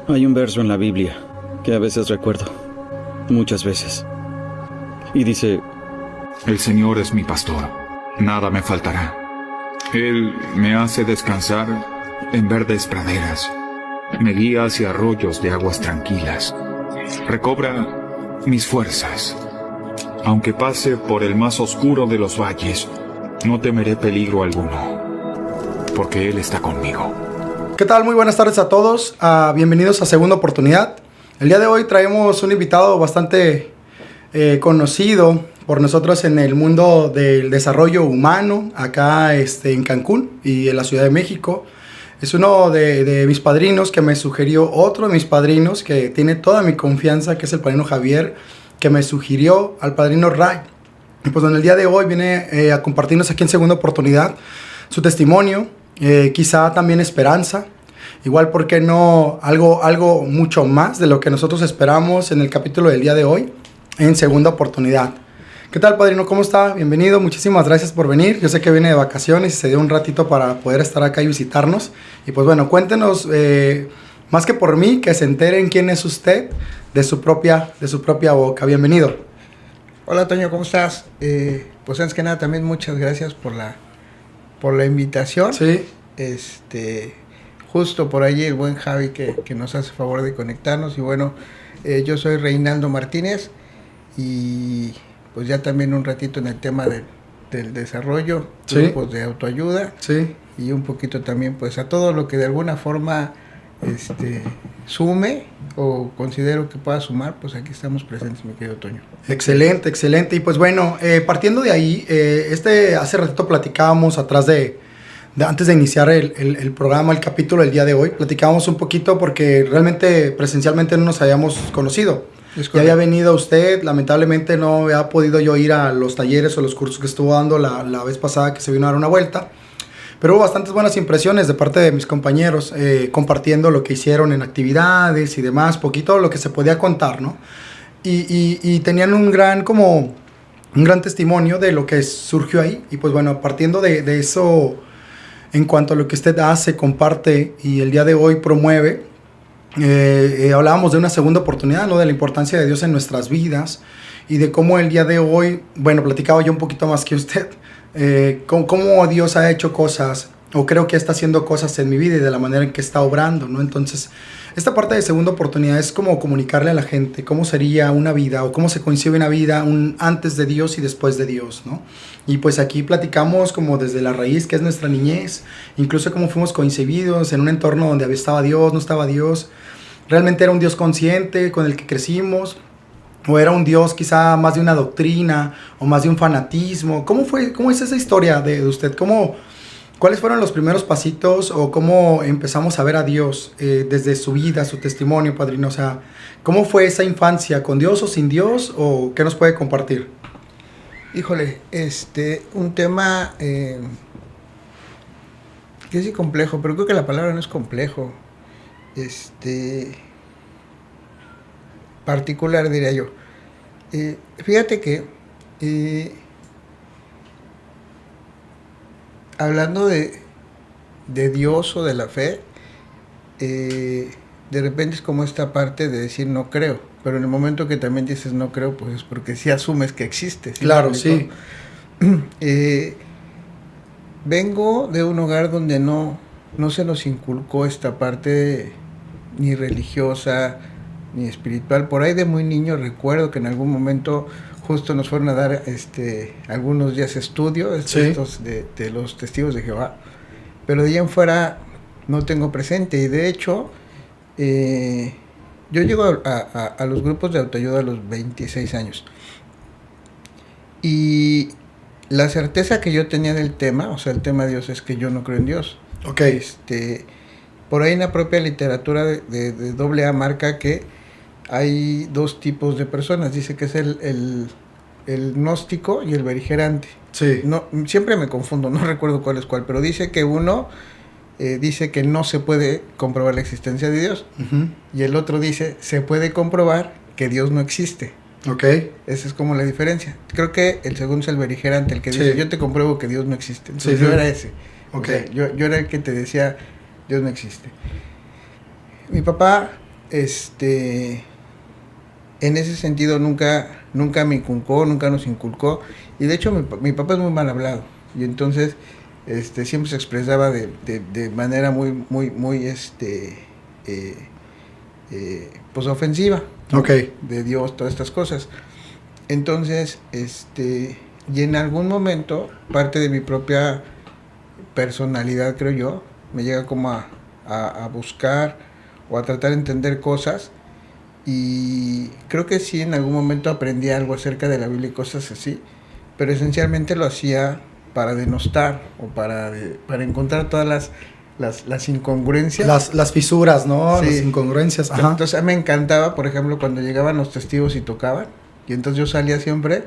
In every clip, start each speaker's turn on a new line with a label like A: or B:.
A: Hay un verso en la Biblia que a veces recuerdo, muchas veces. Y dice:
B: El Señor es mi pastor, nada me faltará. Él me hace descansar en verdes praderas, me guía hacia arroyos de aguas tranquilas, recobra mis fuerzas. Aunque pase por el más oscuro de los valles, no temeré peligro alguno, porque Él está conmigo.
C: ¿Qué tal? Muy buenas tardes a todos. Bienvenidos a Segunda Oportunidad. El día de hoy traemos un invitado bastante conocido por nosotros en el mundo del desarrollo humano, acá en Cancún y en la Ciudad de México. Es uno de mis padrinos que me sugirió, otro de mis padrinos que tiene toda mi confianza, que es el padrino Javier, que me sugirió al padrino Ray. Y pues en el día de hoy viene a compartirnos aquí en Segunda Oportunidad su testimonio, quizá también esperanza. Igual, ¿por qué no? Algo mucho más de lo que nosotros esperamos en el capítulo del día de hoy, en Segunda Oportunidad. ¿Qué tal, padrino? ¿Cómo está? Bienvenido, muchísimas gracias por venir. Yo sé que viene de vacaciones y se dio un ratito para poder estar acá y visitarnos. Y pues bueno, cuéntenos, más que por mí, que se enteren quién es usted de su propia boca. Bienvenido.
D: Hola, Toño, ¿cómo estás? Pues antes que nada, también muchas gracias por la invitación.
C: Sí.
D: Justo por ahí el buen Javi que nos hace favor de conectarnos. Y bueno, yo soy Reinaldo Martínez y pues ya también un ratito en el tema del desarrollo,
C: sí,
D: grupos de autoayuda,
C: sí,
D: y un poquito también pues a todo lo que de alguna forma sume o considero que pueda sumar, pues aquí estamos presentes, mi querido Toño.
C: Excelente, excelente. Y pues bueno, partiendo de ahí, hace ratito platicábamos antes de iniciar el programa, el capítulo del día de hoy, platicábamos un poquito porque realmente presencialmente no nos habíamos conocido. Ya había venido usted, lamentablemente no había podido yo ir a los talleres o los cursos que estuvo dando la vez pasada que se vino a dar una vuelta, pero hubo bastantes buenas impresiones de parte de mis compañeros, compartiendo lo que hicieron en actividades y demás, poquito lo que se podía contar, ¿no? Y tenían un gran testimonio de lo que surgió ahí. Y pues bueno, partiendo de eso, en cuanto a lo que usted hace, comparte y el día de hoy promueve, hablábamos de una segunda oportunidad, ¿no? De la importancia de Dios en nuestras vidas y de cómo el día de hoy, bueno, platicaba yo un poquito más que usted, cómo Dios ha hecho cosas, o creo que está haciendo cosas en mi vida y de la manera en que está obrando, ¿no? Entonces, esta parte de segunda oportunidad es como comunicarle a la gente cómo sería una vida o cómo se concibe una vida antes de Dios y después de Dios, ¿no? Y pues aquí platicamos como desde la raíz, que es nuestra niñez, incluso cómo fuimos concebidos en un entorno donde estaba Dios, no estaba Dios. ¿Realmente era un Dios consciente con el que crecimos? ¿O era un Dios quizá más de una doctrina o más de un fanatismo? ¿Cómo es esa historia de usted? ¿Cuáles fueron los primeros pasitos o cómo empezamos a ver a Dios desde su vida, su testimonio, padrino? O sea, ¿cómo fue esa infancia? ¿Con Dios o sin Dios? ¿O qué nos puede compartir?
D: Híjole, un tema que es complejo, pero creo que la palabra no es complejo. Particular, diría yo. Fíjate que hablando de Dios o de la fe, de repente es como esta parte de decir no creo, pero en el momento que también dices no creo, pues es porque sí asumes que existe. ¿Sí?
C: Claro, sí.
D: Vengo de un hogar donde no se nos inculcó esta parte ni religiosa ni espiritual. Por ahí de muy niño recuerdo que en algún momento justo nos fueron a dar algunos días estudio,
C: sí,
D: estos de los testigos de Jehová, pero de ahí en fuera no tengo presente. Y de hecho yo llego a los grupos de autoayuda a los 26 años y la certeza que yo tenía del tema, o sea, el tema de Dios, es que yo no creo en Dios.
C: Ok.
D: Por ahí en la propia literatura de AA marca que hay dos tipos de personas. Dice que es el gnóstico y el beligerante.
C: Sí.
D: No, siempre me confundo, no recuerdo cuál es cuál, pero dice que uno dice que no se puede comprobar la existencia de Dios.
C: Uh-huh.
D: Y el otro dice, se puede comprobar que Dios no existe.
C: Ok.
D: Esa es como la diferencia. Creo que el segundo es el beligerante, el que dice,
C: sí,
D: yo te compruebo que Dios no existe. Entonces
C: sí,
D: yo
C: sí,
D: era ese.
C: Ok.
D: O sea, yo era el que te decía, Dios no existe. Mi papá en ese sentido nunca me inculcó, nunca nos inculcó. Y de hecho mi papá es muy mal hablado. Y entonces siempre se expresaba de manera muy pues ofensiva, ¿no?
C: Okay.
D: De Dios, todas estas cosas. Entonces, y en algún momento, parte de mi propia personalidad, creo yo, me llega como a buscar o a tratar de entender cosas, y creo que sí, en algún momento aprendí algo acerca de la Biblia y cosas así, pero esencialmente lo hacía para denostar o para encontrar todas las incongruencias.
C: Las fisuras, ¿no?
D: Sí.
C: Las incongruencias. Ajá.
D: Entonces me encantaba, por ejemplo, cuando llegaban los testigos y tocaban, y entonces yo salía siempre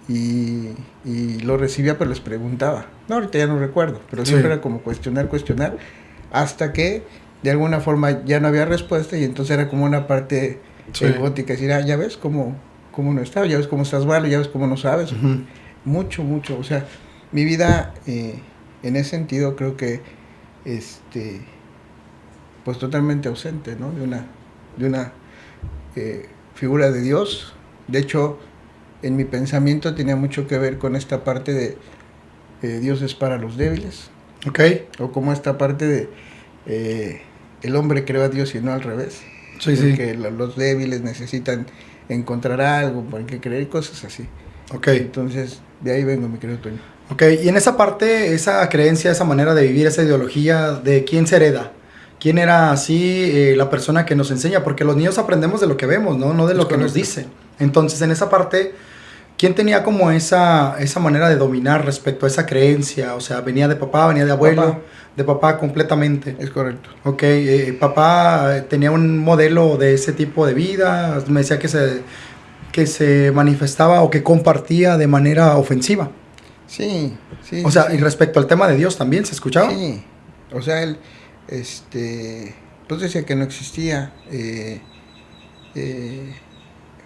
D: y lo recibía, pero les preguntaba. No, ahorita ya no recuerdo, pero siempre era como cuestionar, hasta que de alguna forma ya no había respuesta, y entonces era como una parte egótica, decir, ya ves cómo no estaba, ya ves cómo estás malo, ya ves cómo no sabes. Uh-huh. Mucho, o sea, mi vida en ese sentido creo que pues totalmente ausente, ¿no? De una figura de Dios. De hecho, en mi pensamiento tenía mucho que ver con esta parte de Dios es para los débiles.
C: Okay.
D: O como esta parte de el hombre creó a Dios y no al revés.
C: Sí.
D: Que los débiles necesitan encontrar algo por qué creer, cosas así.
C: Okay.
D: Entonces, de ahí vengo, mi querido Toño.
C: Ok, y en esa parte, esa creencia, esa manera de vivir, esa ideología, ¿de quién se hereda? ¿Quién era así la persona que nos enseña? Porque los niños aprendemos de lo que vemos, no de lo que nos dicen. Entonces, en esa parte, ¿quién tenía como esa manera de dominar respecto a esa creencia? O sea, ¿venía de papá, venía de abuelo?
D: Papá.
C: De papá completamente.
D: Es correcto.
C: Ok, papá tenía un modelo de ese tipo de vida, me decía que se manifestaba o que compartía de manera ofensiva.
D: Sí.
C: O sea, y respecto al tema de Dios también, ¿se escuchaba?
D: Sí, o sea, él, pues decía que no existía.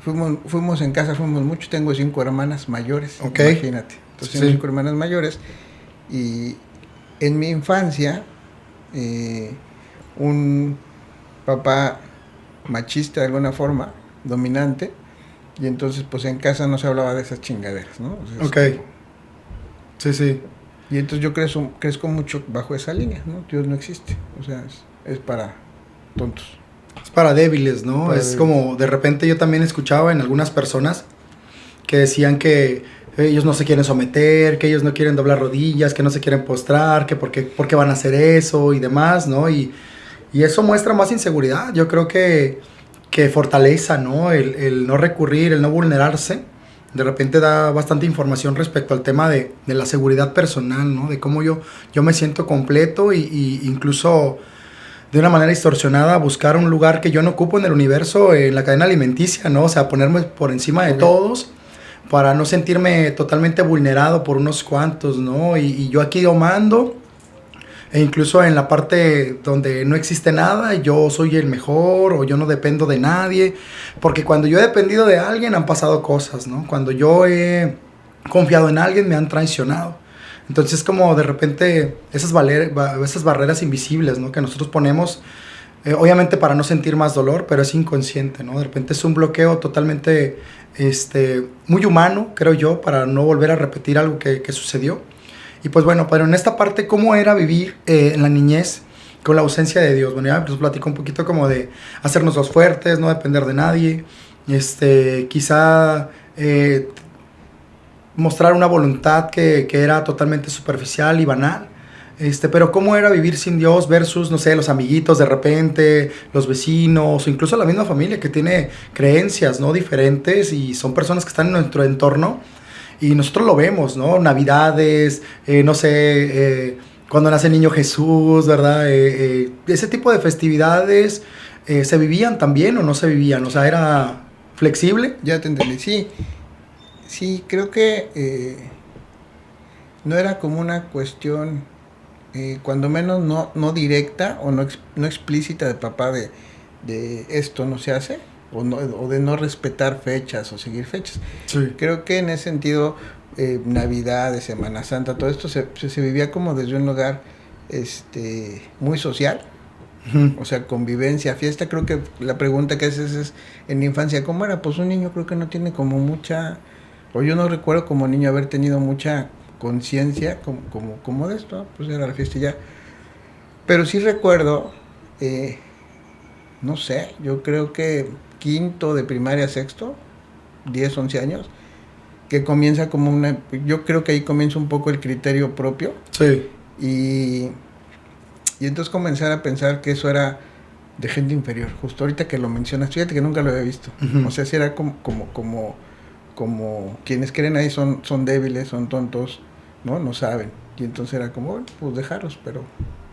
D: Fuimos en casa, fuimos mucho, tengo 5 hermanas mayores, imagínate. Entonces, 5 hermanas mayores, y en mi infancia, un papá machista de alguna forma, dominante, y entonces pues en casa no se hablaba de esas chingaderas, ¿no? O sea,
C: Sí.
D: Y entonces yo crezco mucho bajo esa línea, ¿no? Dios no existe, o sea, es para tontos.
C: Es para débiles, ¿no? Como de repente yo también escuchaba en algunas personas que decían que ellos no se quieren someter, que ellos no quieren doblar rodillas, que no se quieren postrar, que por qué van a hacer eso y demás, ¿no? Y eso muestra más inseguridad. Yo creo que fortaleza, ¿no? El no recurrir, el no vulnerarse. De repente da bastante información respecto al tema de la seguridad personal, ¿no? De cómo yo me siento completo y incluso de una manera distorsionada buscar un lugar que yo no ocupo en el universo, en la cadena alimenticia, ¿no? O sea, ponerme por encima de todos para no sentirme totalmente vulnerado por unos cuantos, ¿no? Y yo aquí domando, e incluso en la parte donde no existe nada, yo soy el mejor o yo no dependo de nadie, porque cuando yo he dependido de alguien han pasado cosas, ¿no? Cuando yo he confiado en alguien me han traicionado. Entonces como de repente esas barreras invisibles, ¿no? Que nosotros ponemos, obviamente para no sentir más dolor, pero es inconsciente, ¿no? De repente es un bloqueo totalmente muy humano, creo yo, para no volver a repetir algo que sucedió. Y pues bueno, pero en esta parte, ¿cómo era vivir en la niñez con la ausencia de Dios? Bueno, ya pues platico un poquito como de hacernos los fuertes, no depender de nadie, quizá mostrar una voluntad que era totalmente superficial y banal, pero ¿cómo era vivir sin Dios versus, no sé, los amiguitos de repente, los vecinos, o incluso la misma familia que tiene creencias, ¿no? Diferentes y son personas que están en nuestro entorno? Y nosotros lo vemos, ¿no? Navidades, no sé, cuando nace el niño Jesús, ¿verdad? Ese tipo de festividades, ¿se vivían también o no se vivían? O sea, ¿era flexible?
D: Ya te entendí, sí. Sí, creo que no era como una cuestión, cuando menos no directa o no explícita de papá de esto no se hace. O de no respetar fechas o seguir fechas.
C: Sí.
D: Creo que en ese sentido, Navidad, Semana Santa, todo esto se vivía como desde un lugar muy social,
C: Ujú.
D: O sea, convivencia, fiesta. Creo que la pregunta que haces es, en la infancia, ¿cómo era? Pues un niño creo que no tiene como mucha, o yo no recuerdo como niño haber tenido mucha conciencia como de esto, pues era la fiesta y ya. Pero sí recuerdo, no sé, yo creo que quinto de primaria, sexto, 10, 11 años, que comienza como una, yo creo que ahí comienza un poco el criterio propio.
C: Sí.
D: Y entonces comenzar a pensar que eso era de gente inferior. Justo ahorita que lo mencionas, fíjate que nunca lo había visto.
C: Ujú.
D: O sea, si era como quienes creen ahí son débiles, son tontos, ¿no? No saben. Y entonces era como, bueno, pues dejarlos,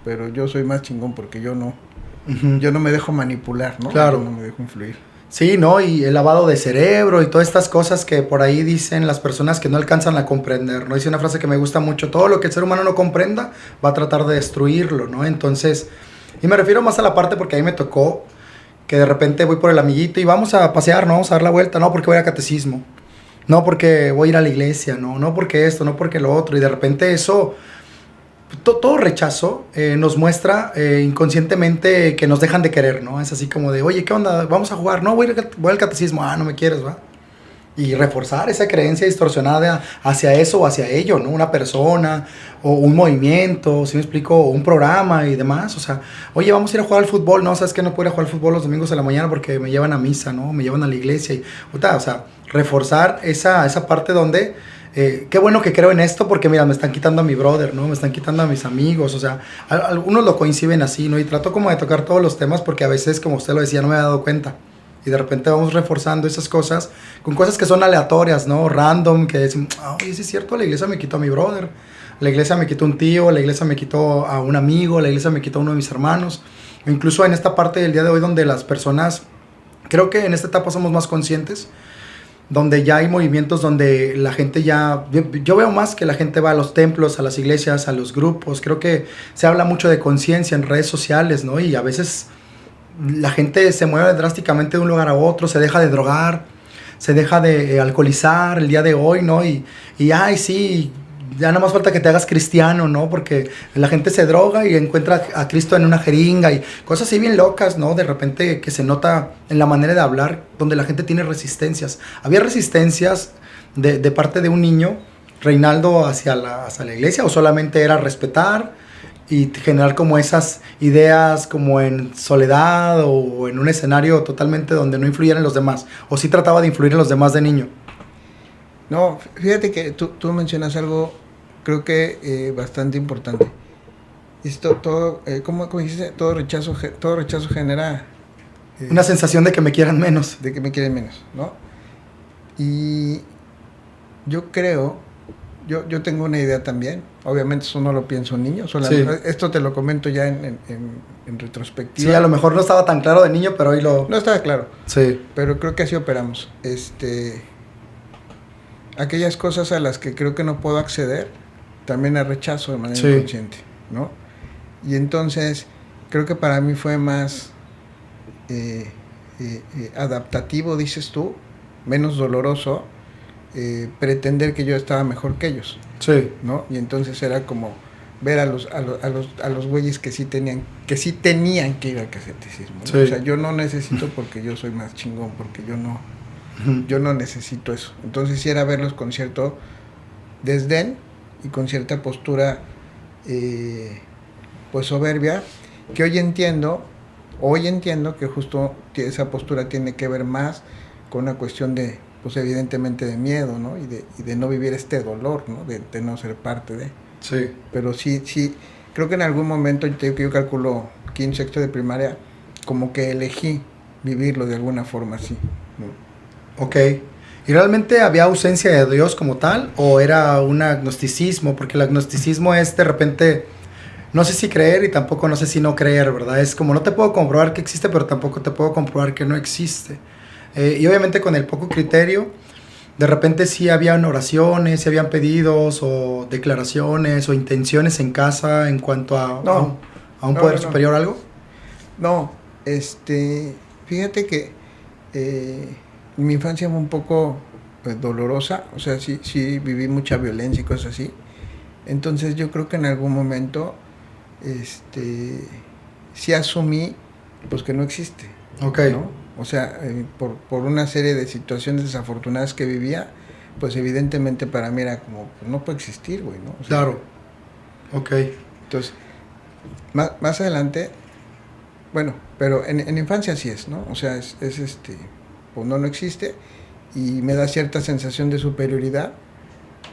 D: pero yo soy más chingón porque yo no me dejo manipular, ¿no?
C: Claro.
D: Yo no me dejo influir.
C: Sí, ¿no? Y el lavado de cerebro y todas estas cosas que por ahí dicen las personas que no alcanzan a comprender, ¿no? Dice una frase que me gusta mucho: todo lo que el ser humano no comprenda va a tratar de destruirlo, ¿no? Entonces, y me refiero más a la parte porque ahí me tocó que de repente voy por el amiguito y vamos a pasear, ¿no? Vamos a dar la vuelta, no porque voy a catecismo, no porque voy a ir a la iglesia, no porque esto, no porque lo otro, y de repente eso, todo rechazo nos muestra inconscientemente que nos dejan de querer, ¿no? Es así como de, oye, ¿qué onda? Vamos a jugar. No, voy al catecismo. Ah, no me quieres, ¿va? Y reforzar esa creencia distorsionada hacia eso o hacia ello, ¿no? Una persona o un movimiento, ¿sí me explico? O un programa y demás. O sea, oye, vamos a ir a jugar al fútbol. No, ¿sabes qué? No puedo ir a jugar al fútbol los domingos de la mañana porque me llevan a misa, ¿no? Me llevan a la iglesia. Y, o sea, reforzar esa parte donde... qué bueno que creo en esto porque mira, me están quitando a mi brother, ¿no? Me están quitando a mis amigos, o sea, algunos lo coinciden así, ¿no? Y trato como de tocar todos los temas porque a veces, como usted lo decía, no me había dado cuenta. Y de repente vamos reforzando esas cosas con cosas que son aleatorias, ¿no? Random, que decimos, oye, sí es cierto, la iglesia me quitó a mi brother, la iglesia me quitó un tío, la iglesia me quitó a un amigo, la iglesia me quitó a uno de mis hermanos. O incluso en esta parte del día de hoy donde las personas, creo que en esta etapa somos más conscientes, donde ya hay movimientos donde la gente ya... Yo veo más que la gente va a los templos, a las iglesias, a los grupos. Creo que se habla mucho de conciencia en redes sociales, ¿no? Y a veces la gente se mueve drásticamente de un lugar a otro, se deja de drogar, se deja de alcoholizar el día de hoy, ¿no? Y ay, sí, ya no más falta que te hagas cristiano, ¿no? Porque la gente se droga y encuentra a Cristo en una jeringa y cosas así bien locas, ¿no? De repente que se nota en la manera de hablar, donde la gente tiene resistencias. Había resistencias de parte de un niño, Reinaldo, hacia la iglesia, o solamente era respetar y generar como esas ideas como en soledad o en un escenario totalmente donde no influyeran los demás, o sí trataba de influir en los demás de niño.
D: No, fíjate que tú mencionas algo, creo que bastante importante. Esto, todo, ¿cómo dijiste? Todo rechazo genera...
C: Una sensación de que me quieran menos.
D: De que me quieren menos, ¿no? Y yo creo, yo tengo una idea también, obviamente eso no lo pienso niño, solamente, sí. Esto te lo comento ya en retrospectiva.
C: Sí, a lo mejor no estaba tan claro de niño, pero hoy lo...
D: No estaba claro.
C: Sí.
D: Pero creo que así operamos. Aquellas cosas a las que creo que no puedo acceder, también a rechazo de manera inconsciente, ¿no? Y entonces, creo que para mí fue más adaptativo, dices tú, menos doloroso, pretender que yo estaba mejor que ellos,
C: sí,
D: ¿no? Y entonces era como ver a los güeyes que sí tenían que ir al catecismo, ¿no?
C: Sí.
D: O sea, yo no necesito porque yo soy más chingón, porque yo no necesito eso. Entonces sí era verlos con cierto desdén y con cierta postura pues soberbia, que hoy entiendo que justo esa postura tiene que ver más con una cuestión de, pues evidentemente de miedo, ¿no? Y de no vivir este dolor, ¿no? De no ser parte de.
C: Sí.
D: Pero sí, creo que en algún momento, yo calculo 15, sexto de primaria, como que elegí vivirlo de alguna forma así, ¿no?
C: Ok. ¿Y realmente había ausencia de Dios como tal? ¿O era un agnosticismo? Porque el agnosticismo es de repente, no sé si creer y tampoco no sé si no creer, ¿verdad? Es como no te puedo comprobar que existe, pero tampoco te puedo comprobar que no existe. Y obviamente con el poco criterio, de repente sí habían oraciones, sí habían pedidos o declaraciones o intenciones en casa en cuanto a un poder superior o algo.
D: No, fíjate que mi infancia fue un poco dolorosa, o sea, sí viví mucha violencia y cosas así. Entonces yo creo que en algún momento sí asumí pues que no existe.
C: Ok.
D: ¿No? O sea, por una serie de situaciones desafortunadas que vivía, pues evidentemente para mí era como, pues no puede existir, güey, ¿no? O sea,
C: Claro. Ok.
D: entonces, más adelante, bueno, pero en infancia sí es, ¿no? O sea, es pues no existe, y me da cierta sensación de superioridad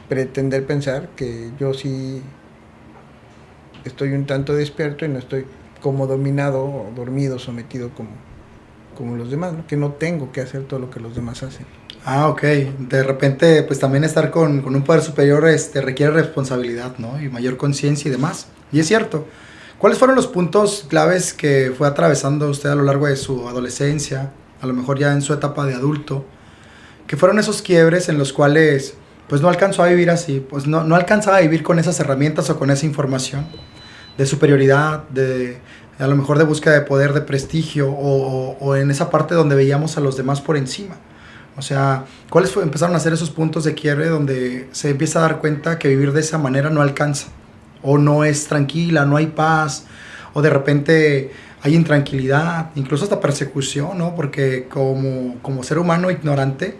D: pretender pensar que yo sí estoy un tanto despierto y no estoy como dominado o dormido, sometido como los demás, ¿no? Que no tengo que hacer todo lo que los demás hacen.
C: Ah, ok. De repente, pues también estar con un poder superior requiere responsabilidad, ¿no? Y mayor conciencia y demás. Y es cierto. ¿Cuáles fueron los puntos claves que fue atravesando usted a lo largo de su adolescencia, a lo mejor ya en su etapa de adulto? ¿Qué fueron esos quiebres en los cuales pues no alcanzó a vivir así? Pues no alcanzaba a vivir con esas herramientas o con esa información de superioridad, a lo mejor de búsqueda de poder, de prestigio, o en esa parte donde veíamos a los demás por encima. O sea, ¿cuáles empezaron a ser esos puntos de quiebre donde se empieza a dar cuenta que vivir de esa manera no alcanza? O no es tranquila, no hay paz, o de repente hay intranquilidad, incluso hasta persecución, ¿no? Porque como ser humano ignorante,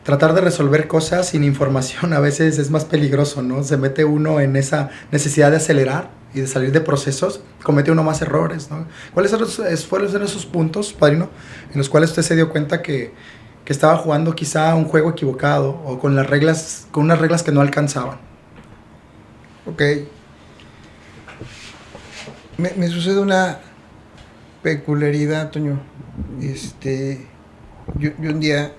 C: tratar de resolver cosas sin información a veces es más peligroso, ¿no? Se mete uno en esa necesidad de acelerar y de salir de procesos, comete uno más errores, ¿no? ¿Cuáles fueron esos puntos, padrino, en los cuales usted se dio cuenta que estaba jugando quizá un juego equivocado o con unas reglas que no alcanzaban?
D: Ok. Me sucede una peculiaridad, Toño. Yo un día,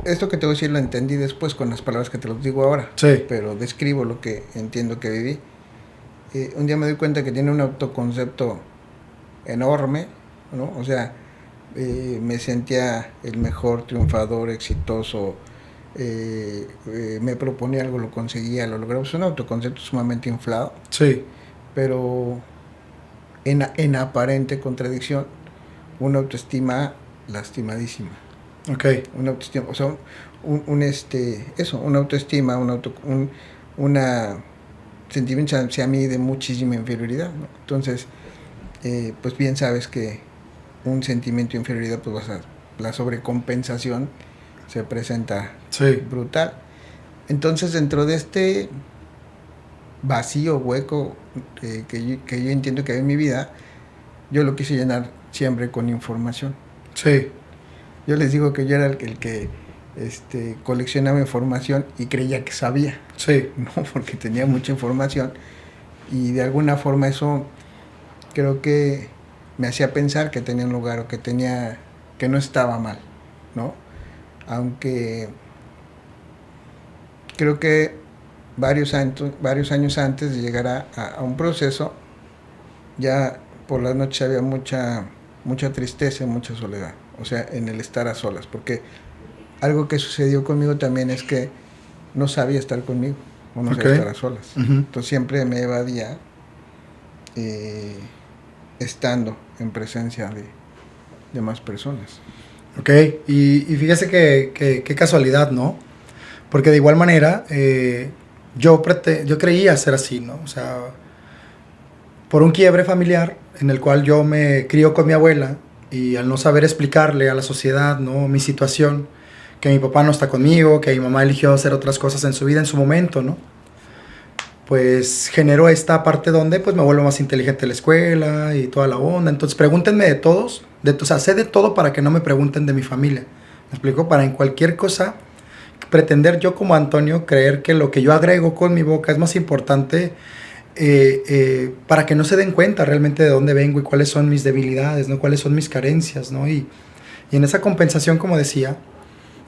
D: esto que te voy a decir lo entendí después con las palabras que te los digo ahora.
C: Sí.
D: Pero describo lo que entiendo que viví. Un día me doy cuenta que tiene un autoconcepto enorme, ¿no? O sea, me sentía el mejor, triunfador, exitoso. Me proponía algo, lo conseguía, lo lograba. Es un autoconcepto sumamente inflado.
C: Sí.
D: Pero en aparente contradicción, una autoestima lastimadísima.
C: Ok.
D: Una autoestima, o sea, una autoestima, una sentimiento hacia mí de muchísima inferioridad, ¿no? Entonces, pues bien sabes que un sentimiento de inferioridad, pues la sobrecompensación se presenta brutal. Entonces, dentro de este vacío, hueco que yo entiendo que hay en mi vida, yo lo quise llenar siempre con información.
C: Sí.
D: Yo les digo que yo era el que coleccionaba información y creía que sabía.
C: Sí.
D: No, porque tenía mucha información y de alguna forma eso creo que me hacía pensar que tenía un lugar o que no estaba mal, ¿no? Aunque creo que varios años antes de llegar a un proceso, ya por las noches había mucha tristeza y mucha soledad. O sea, en el estar a solas. Porque algo que sucedió conmigo también es que no sabía estar conmigo, o no sabía estar a solas.
C: Uh-huh.
D: Entonces siempre me evadía estando en presencia de más personas.
C: Ok, y fíjese que qué casualidad, ¿no? Porque de igual manera, yo creía ser así, ¿no? O sea, por un quiebre familiar en el cual yo me crio con mi abuela y al no saber explicarle a la sociedad, ¿no?, mi situación, que mi papá no está conmigo, que mi mamá eligió hacer otras cosas en su vida en su momento, ¿no? Pues generó esta parte donde pues me vuelvo más inteligente en la escuela y toda la onda. Entonces pregúntenme de todos, o sea, sé de todo para que no me pregunten de mi familia. ¿Me explico? Para en cualquier cosa pretender yo como Antonio creer que lo que yo agrego con mi boca es más importante, para que no se den cuenta realmente de dónde vengo y cuáles son mis debilidades, ¿no? Cuáles son mis carencias, ¿no? Y en esa compensación, como decía,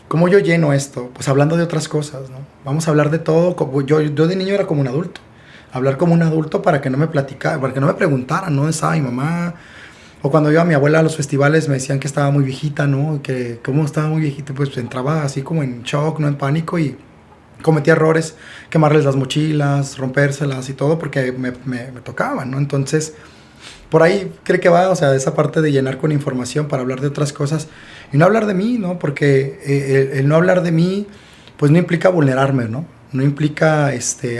C: ¿cómo yo lleno esto? Pues hablando de otras cosas, ¿no? Vamos a hablar de todo. Yo de niño era como un adulto. Hablar como un adulto para que no me preguntaran, ¿no? ¿Dónde estaba mi mamá? O cuando iba mi abuela a los festivales me decían que estaba muy viejita, ¿no? Que cómo estaba muy viejita, pues entraba así como en shock, ¿no? En pánico, y cometía errores, quemarles las mochilas, rompérselas y todo, porque me tocaban, ¿no? Entonces, por ahí creo que va, o sea, esa parte de llenar con información para hablar de otras cosas y no hablar de mí, ¿no? Porque el no hablar de mí, pues no implica vulnerarme, ¿no? No implica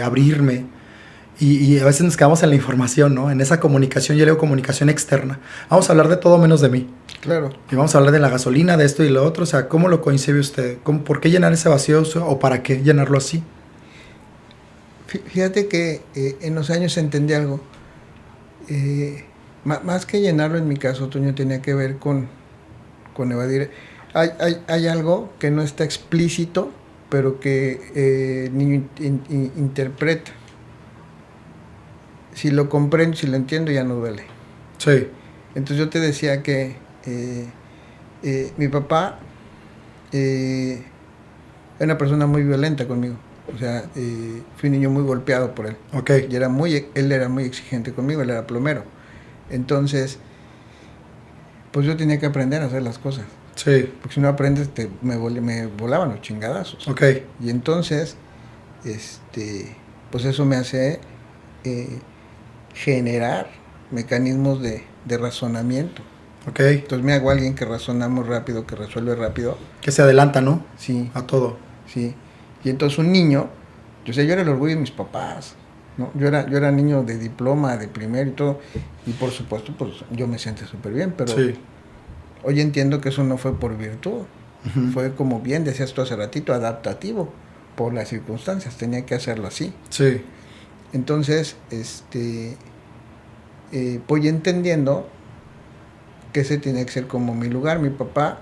C: abrirme Y a veces nos quedamos en la información, ¿no? En esa comunicación, yo leo comunicación externa. Vamos a hablar de todo menos de mí.
D: Claro.
C: Y vamos a hablar de la gasolina, de esto y lo otro. O sea, ¿cómo lo concibe usted? ¿Por qué llenar ese vacío o para qué llenarlo así?
D: Fíjate que en los años entendí algo. Más que llenarlo, en mi caso, Toño, tenía que ver con evadir. Hay algo que no está explícito, pero que el niño interpreta. Si lo comprendo, si lo entiendo, ya no duele.
C: Sí.
D: Entonces yo te decía que mi papá era una persona muy violenta conmigo. O sea, fui un niño muy golpeado por él.
C: Ok.
D: Y él era muy exigente conmigo, él era plomero. Entonces, pues yo tenía que aprender a hacer las cosas.
C: Sí.
D: Porque si no aprendes, me volaban los chingadazos.
C: Ok.
D: Y entonces, pues eso me hace generar mecanismos de razonamiento.
C: Ok.
D: Entonces me hago alguien que razona muy rápido, que resuelve rápido.
C: Que se adelanta, ¿no?
D: Sí,
C: A todo.
D: sí. Y entonces un niño, yo era el orgullo de mis papás, ¿no? Yo era niño de diploma, de primero y todo. Y por supuesto, pues yo me sentí súper bien, pero
C: Sí.
D: hoy entiendo que eso no fue por virtud.
C: Ujú.
D: Fue, como bien decías tú hace ratito, adaptativo por las circunstancias. Tenía que hacerlo así.
C: Sí.
D: Entonces, voy entendiendo que ese tiene que ser como mi lugar. Mi papá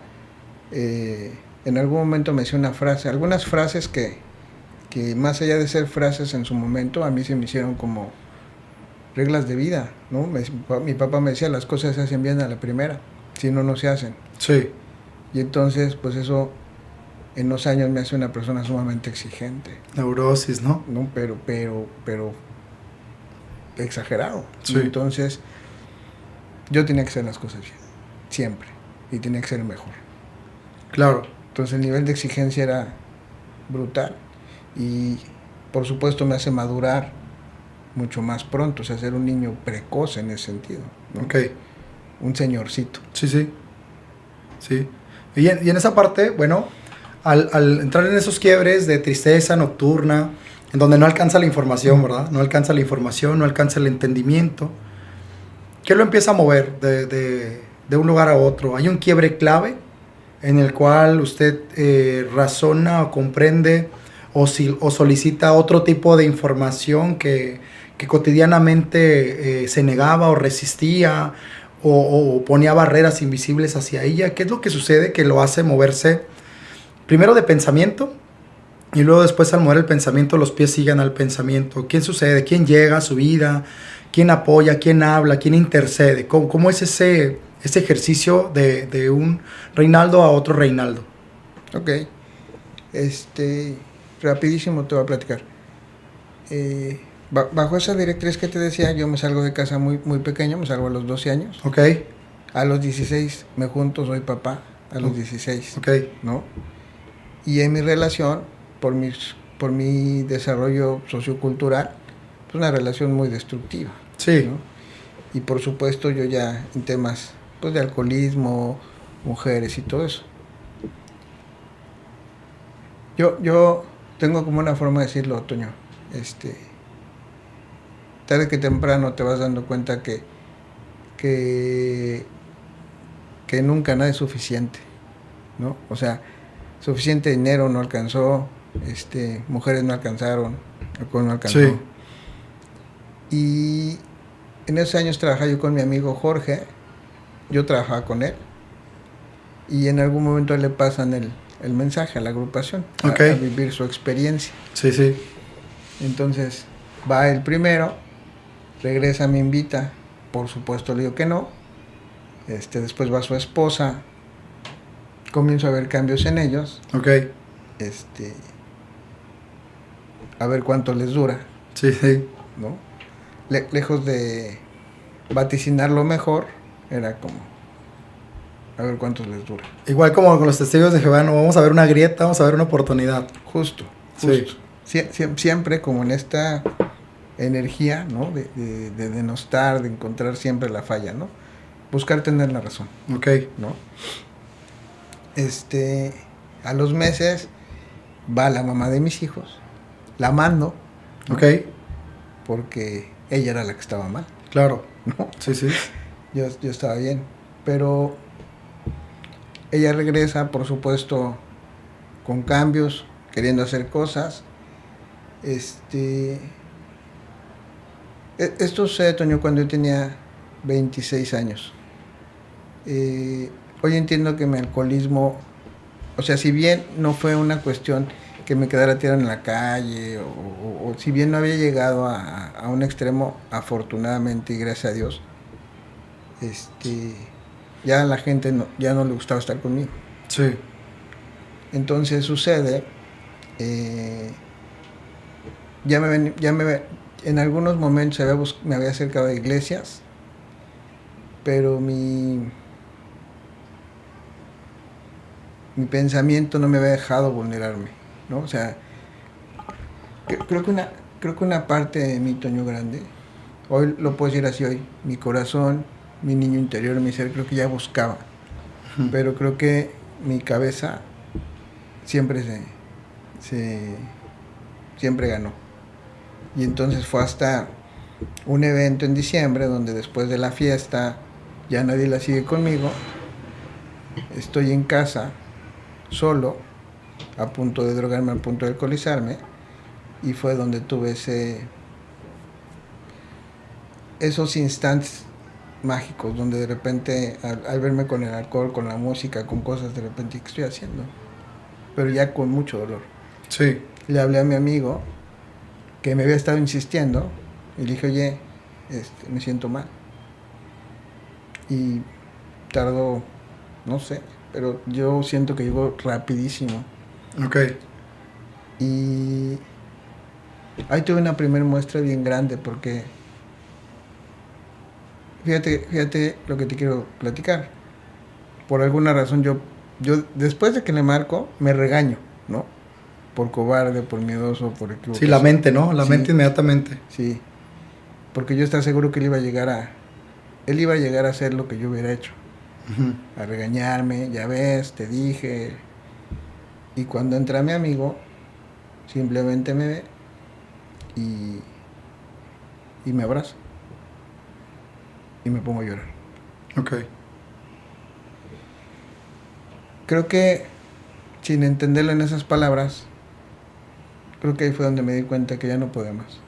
D: en algún momento me decía una frase, algunas frases que más allá de ser frases en su momento, a mí se me hicieron como reglas de vida, ¿no? Mi papá me decía, las cosas se hacen bien a la primera, si no, no se hacen.
C: Sí.
D: Y entonces, pues eso en los años me hace una persona sumamente exigente,
C: Neurosis, ¿no?
D: ¿no? Pero exagerado.
C: Sí.
D: Y entonces yo tenía que hacer las cosas bien, siempre, y tenía que ser el mejor.
C: Claro.
D: Entonces el nivel de exigencia era brutal y por supuesto me hace madurar mucho más pronto, o sea, ser un niño precoz en ese sentido, ¿no?
C: Ok.
D: Un señorcito.
C: Sí, sí. Sí. Y en esa parte, bueno, al entrar en esos quiebres de tristeza nocturna, en donde no alcanza la información, ¿verdad? No alcanza la información, no alcanza el entendimiento. ¿Qué lo empieza a mover de un lugar a otro? ¿Hay un quiebre clave en el cual usted razona o comprende o solicita otro tipo de información que cotidianamente se negaba o resistía o ponía barreras invisibles hacia ella? ¿Qué es lo que sucede que lo hace moverse primero de pensamiento y luego después al mover el pensamiento los pies sigan al pensamiento? ¿Quién sucede? ¿Quién llega a su vida? ¿Quién apoya? ¿Quién habla? ¿Quién intercede? ¿Cómo es ese ejercicio de un Reinaldo a otro Reinaldo?
D: Ok. Rapidísimo te voy a platicar. Bajo esa directriz que te decía, yo me salgo de casa muy, muy pequeño, me salgo a los 12 años.
C: Ok.
D: A los 16 me junto, soy papá, a los 16.
C: Ok.
D: ¿No? Y en mi relación, por mi desarrollo sociocultural, es una relación muy destructiva.
C: Sí.
D: ¿No? Y por supuesto yo ya en temas pues, de alcoholismo, mujeres y todo eso. Yo tengo como una forma de decirlo, Toño. Tarde que temprano te vas dando cuenta que nunca nada es suficiente, ¿no? O sea, suficiente dinero no alcanzó, mujeres no alcanzaron, alcohol no alcanzó.
C: Sí.
D: Y en esos años trabajaba yo con mi amigo Jorge, yo trabajaba con él, y en algún momento le pasan el mensaje a la agrupación,
C: Okay.
D: a vivir su experiencia.
C: Sí, sí.
D: Entonces va el primero, regresa, me invita, por supuesto le digo que no, después va su esposa, comienzo a ver cambios en ellos,
C: Ok.
D: a ver cuánto les dura,
C: Sí, sí.
D: ¿no? Lejos de vaticinar lo mejor, era como a ver cuánto les dura.
C: Igual como con los testigos de Jehová, no vamos a ver una grieta, vamos a ver una oportunidad.
D: Justo.
C: Sí.
D: Siempre como en esta energía, ¿no? De denostar, de encontrar siempre la falla, ¿no? Buscar tener la razón,
C: Ok.
D: ¿no? A los meses va la mamá de mis hijos, la mando, ¿no?
C: Ok.
D: porque ella era la que estaba mal,
C: Claro.
D: ¿no?
C: Sí, sí.
D: Yo estaba bien, pero ella regresa, por supuesto, con cambios, queriendo hacer cosas. Esto sucede, Toño, cuando yo tenía 26 años. Hoy entiendo que mi alcoholismo, o sea, si bien no fue una cuestión que me quedara tirado en la calle, o si bien no había llegado a un extremo, afortunadamente y gracias a Dios, ya a la gente ya no le gustaba estar conmigo.
C: Sí.
D: Entonces sucede, en algunos momentos me había acercado a iglesias, pero mi pensamiento no me había dejado vulnerarme, ¿no? O sea, creo que una parte de mí, Toño Grande, hoy lo puedo decir así hoy, mi corazón, mi niño interior, mi ser, creo que ya buscaba, pero creo que mi cabeza siempre siempre ganó. Y entonces fue hasta un evento en diciembre donde después de la fiesta ya nadie la sigue conmigo, estoy en casa solo, a punto de drogarme, a punto de alcoholizarme, y fue donde tuve esos instantes mágicos donde de repente al verme con el alcohol, con la música, con cosas, de repente, ¿qué estoy haciendo? Pero ya con mucho dolor.
C: Sí.
D: Le hablé a mi amigo que me había estado insistiendo y le dije, oye, me siento mal. Y tardó, no sé, pero yo siento que llegó rapidísimo.
C: Ok.
D: Y ahí tuve una primera muestra bien grande porque fíjate lo que te quiero platicar. Por alguna razón yo después de que le marco me regaño, ¿no? Por cobarde, por miedoso, por equivocado.
C: Sí, la mente, ¿no? La
D: Sí.
C: mente inmediatamente.
D: Sí, porque yo estaba seguro que él iba a llegar a hacer lo que yo hubiera hecho, a regañarme, ya ves, te dije. Y cuando entra mi amigo, simplemente me ve y me abraza. Y me pongo a llorar.
C: Ok.
D: Creo que, sin entenderlo en esas palabras, creo que ahí fue donde me di cuenta que ya no podía más.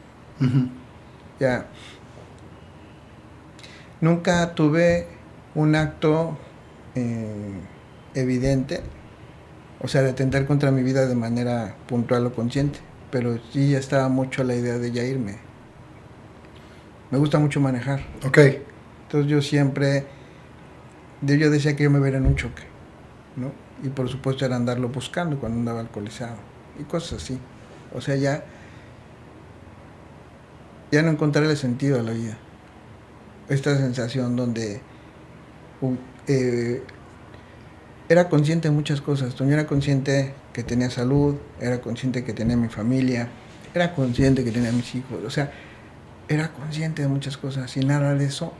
D: Ya. Nunca tuve un acto evidente, o sea, de atentar contra mi vida de manera puntual o consciente, pero sí ya estaba mucho la idea de ya irme. Me gusta mucho manejar.
C: Ok.
D: Entonces yo decía que yo me vería en un choque, ¿no? Y por supuesto era andarlo buscando cuando andaba alcoholizado y cosas así. O sea, ya no encontrarle sentido a la vida. Esta sensación donde era consciente de muchas cosas. Yo era consciente que tenía salud, era consciente que tenía mi familia, era consciente que tenía mis hijos. O sea, era consciente de muchas cosas y nada de eso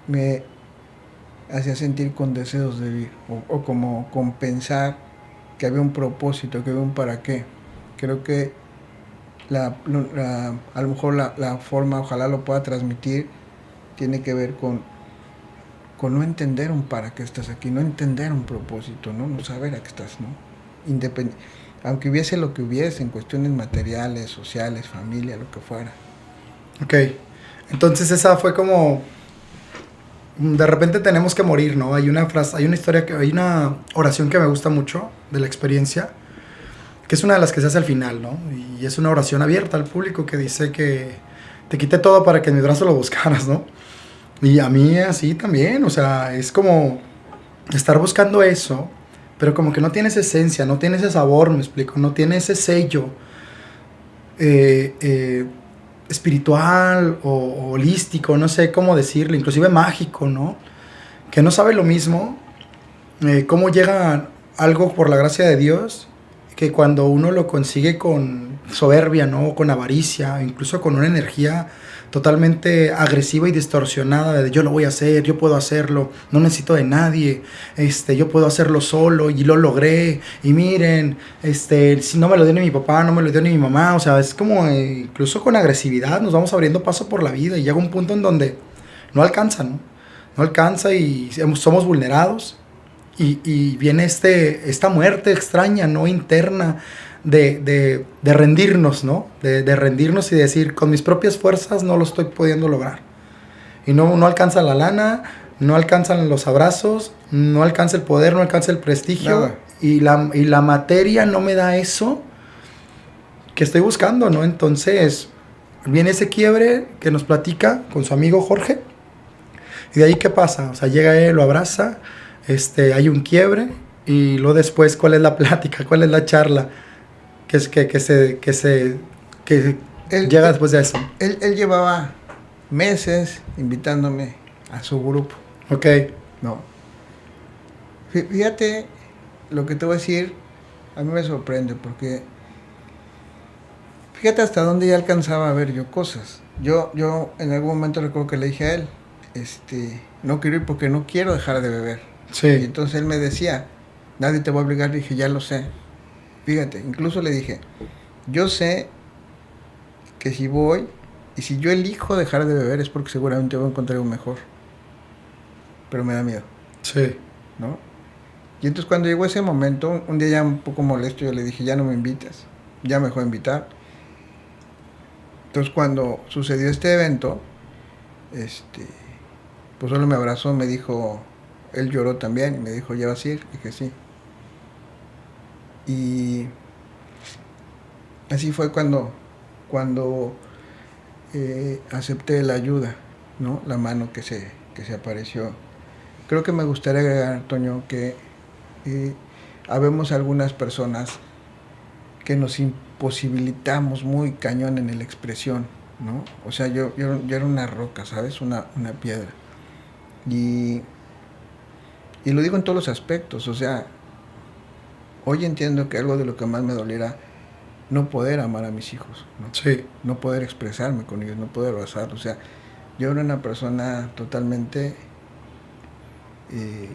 D: me hacía sentir con deseos de vivir o como compensar que había un propósito, que había un para qué. Creo que a lo mejor la forma, ojalá lo pueda transmitir, tiene que ver con no entender un para qué estás aquí, no entender un propósito, no saber a qué estás, ¿no? Aunque hubiese lo que hubiese en cuestiones materiales, sociales, familia, lo que fuera.
C: Ok. Entonces esa fue como... De repente tenemos que morir, ¿no? Hay una frase, hay una oración que me gusta mucho de la experiencia, que es una de las que se hace al final, ¿no? Y es una oración abierta al público que dice que te quité todo para que en mi brazo lo buscaras, ¿no? Y a mí así también, o sea, es como estar buscando eso, pero como que no tiene esa esencia, no tiene ese sabor, me explico, no tiene ese sello espiritual o holístico, no sé cómo decirlo, inclusive mágico, ¿no? Que no sabe lo mismo cómo llega algo por la gracia de Dios, que cuando uno lo consigue con soberbia, ¿no? Con avaricia, incluso con una energía totalmente agresiva y distorsionada de yo lo voy a hacer, yo puedo hacerlo, no necesito de nadie, yo puedo hacerlo solo y lo logré, y miren, si no me lo dio ni mi papá, no me lo dio ni mi mamá, o sea, es como incluso con agresividad nos vamos abriendo paso por la vida y llega un punto en donde no alcanza, ¿no? No alcanza y somos vulnerados y viene esta muerte extraña, ¿no? Interna, de rendirnos, ¿no? De rendirnos y decir, con mis propias fuerzas no lo estoy pudiendo lograr. Y no alcanza la lana, no alcanzan los abrazos, no alcanza el poder, no alcanza el prestigio. Y la materia no me da eso que estoy buscando, ¿no? Entonces, viene ese quiebre que nos platica con su amigo Jorge. Y de ahí, ¿qué pasa? O sea, llega él, lo abraza, hay un quiebre. Y luego después, ¿cuál es la plática? ¿Cuál es la charla? Que llega después de eso.
D: Él llevaba meses invitándome a su grupo.
C: Ok.
D: No. Fíjate lo que te voy a decir, a mí me sorprende porque fíjate hasta dónde ya alcanzaba a ver yo cosas. Yo en algún momento recuerdo que le dije a él, no quiero ir porque no quiero dejar de beber.
C: Sí.
D: Y entonces él me decía, nadie te va a obligar. Le dije, ya lo sé. Fíjate, incluso le dije, yo sé que si voy y si yo elijo dejar de beber es porque seguramente voy a encontrar algo mejor. Pero me da miedo.
C: Sí.
D: ¿No? Y entonces cuando llegó ese momento, un día ya un poco molesto, yo le dije, ya no me invitas, ya me dejó de invitar. Entonces cuando sucedió este evento, pues solo me abrazó, me dijo, él lloró también, y me dijo, ¿ya vas a ir? Y dije, sí. Y así fue cuando acepté la ayuda, ¿no? La mano que se apareció. Creo que me gustaría agregar, Toño, que habemos algunas personas que nos imposibilitamos muy cañón en la expresión, ¿no? O sea, yo era una roca, ¿sabes? Una piedra. Y lo digo en todos los aspectos, o sea, hoy entiendo que algo de lo que más me doliera no poder amar a mis hijos, ¿no?
C: Sí.
D: No poder expresarme con ellos, no poder abrazarlos. O sea, yo era una persona totalmente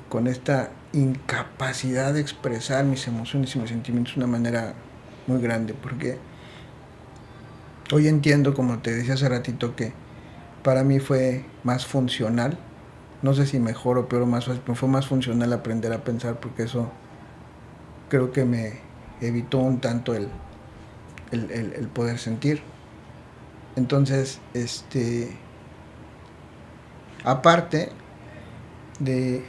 D: con esta incapacidad de expresar mis emociones y mis sentimientos de una manera muy grande, porque hoy entiendo, como te decía hace ratito, que para mí fue más funcional, no sé si mejor o peor o más fácil, pero fue más funcional aprender a pensar, porque eso creo que me evitó un tanto el poder sentir. Entonces, aparte de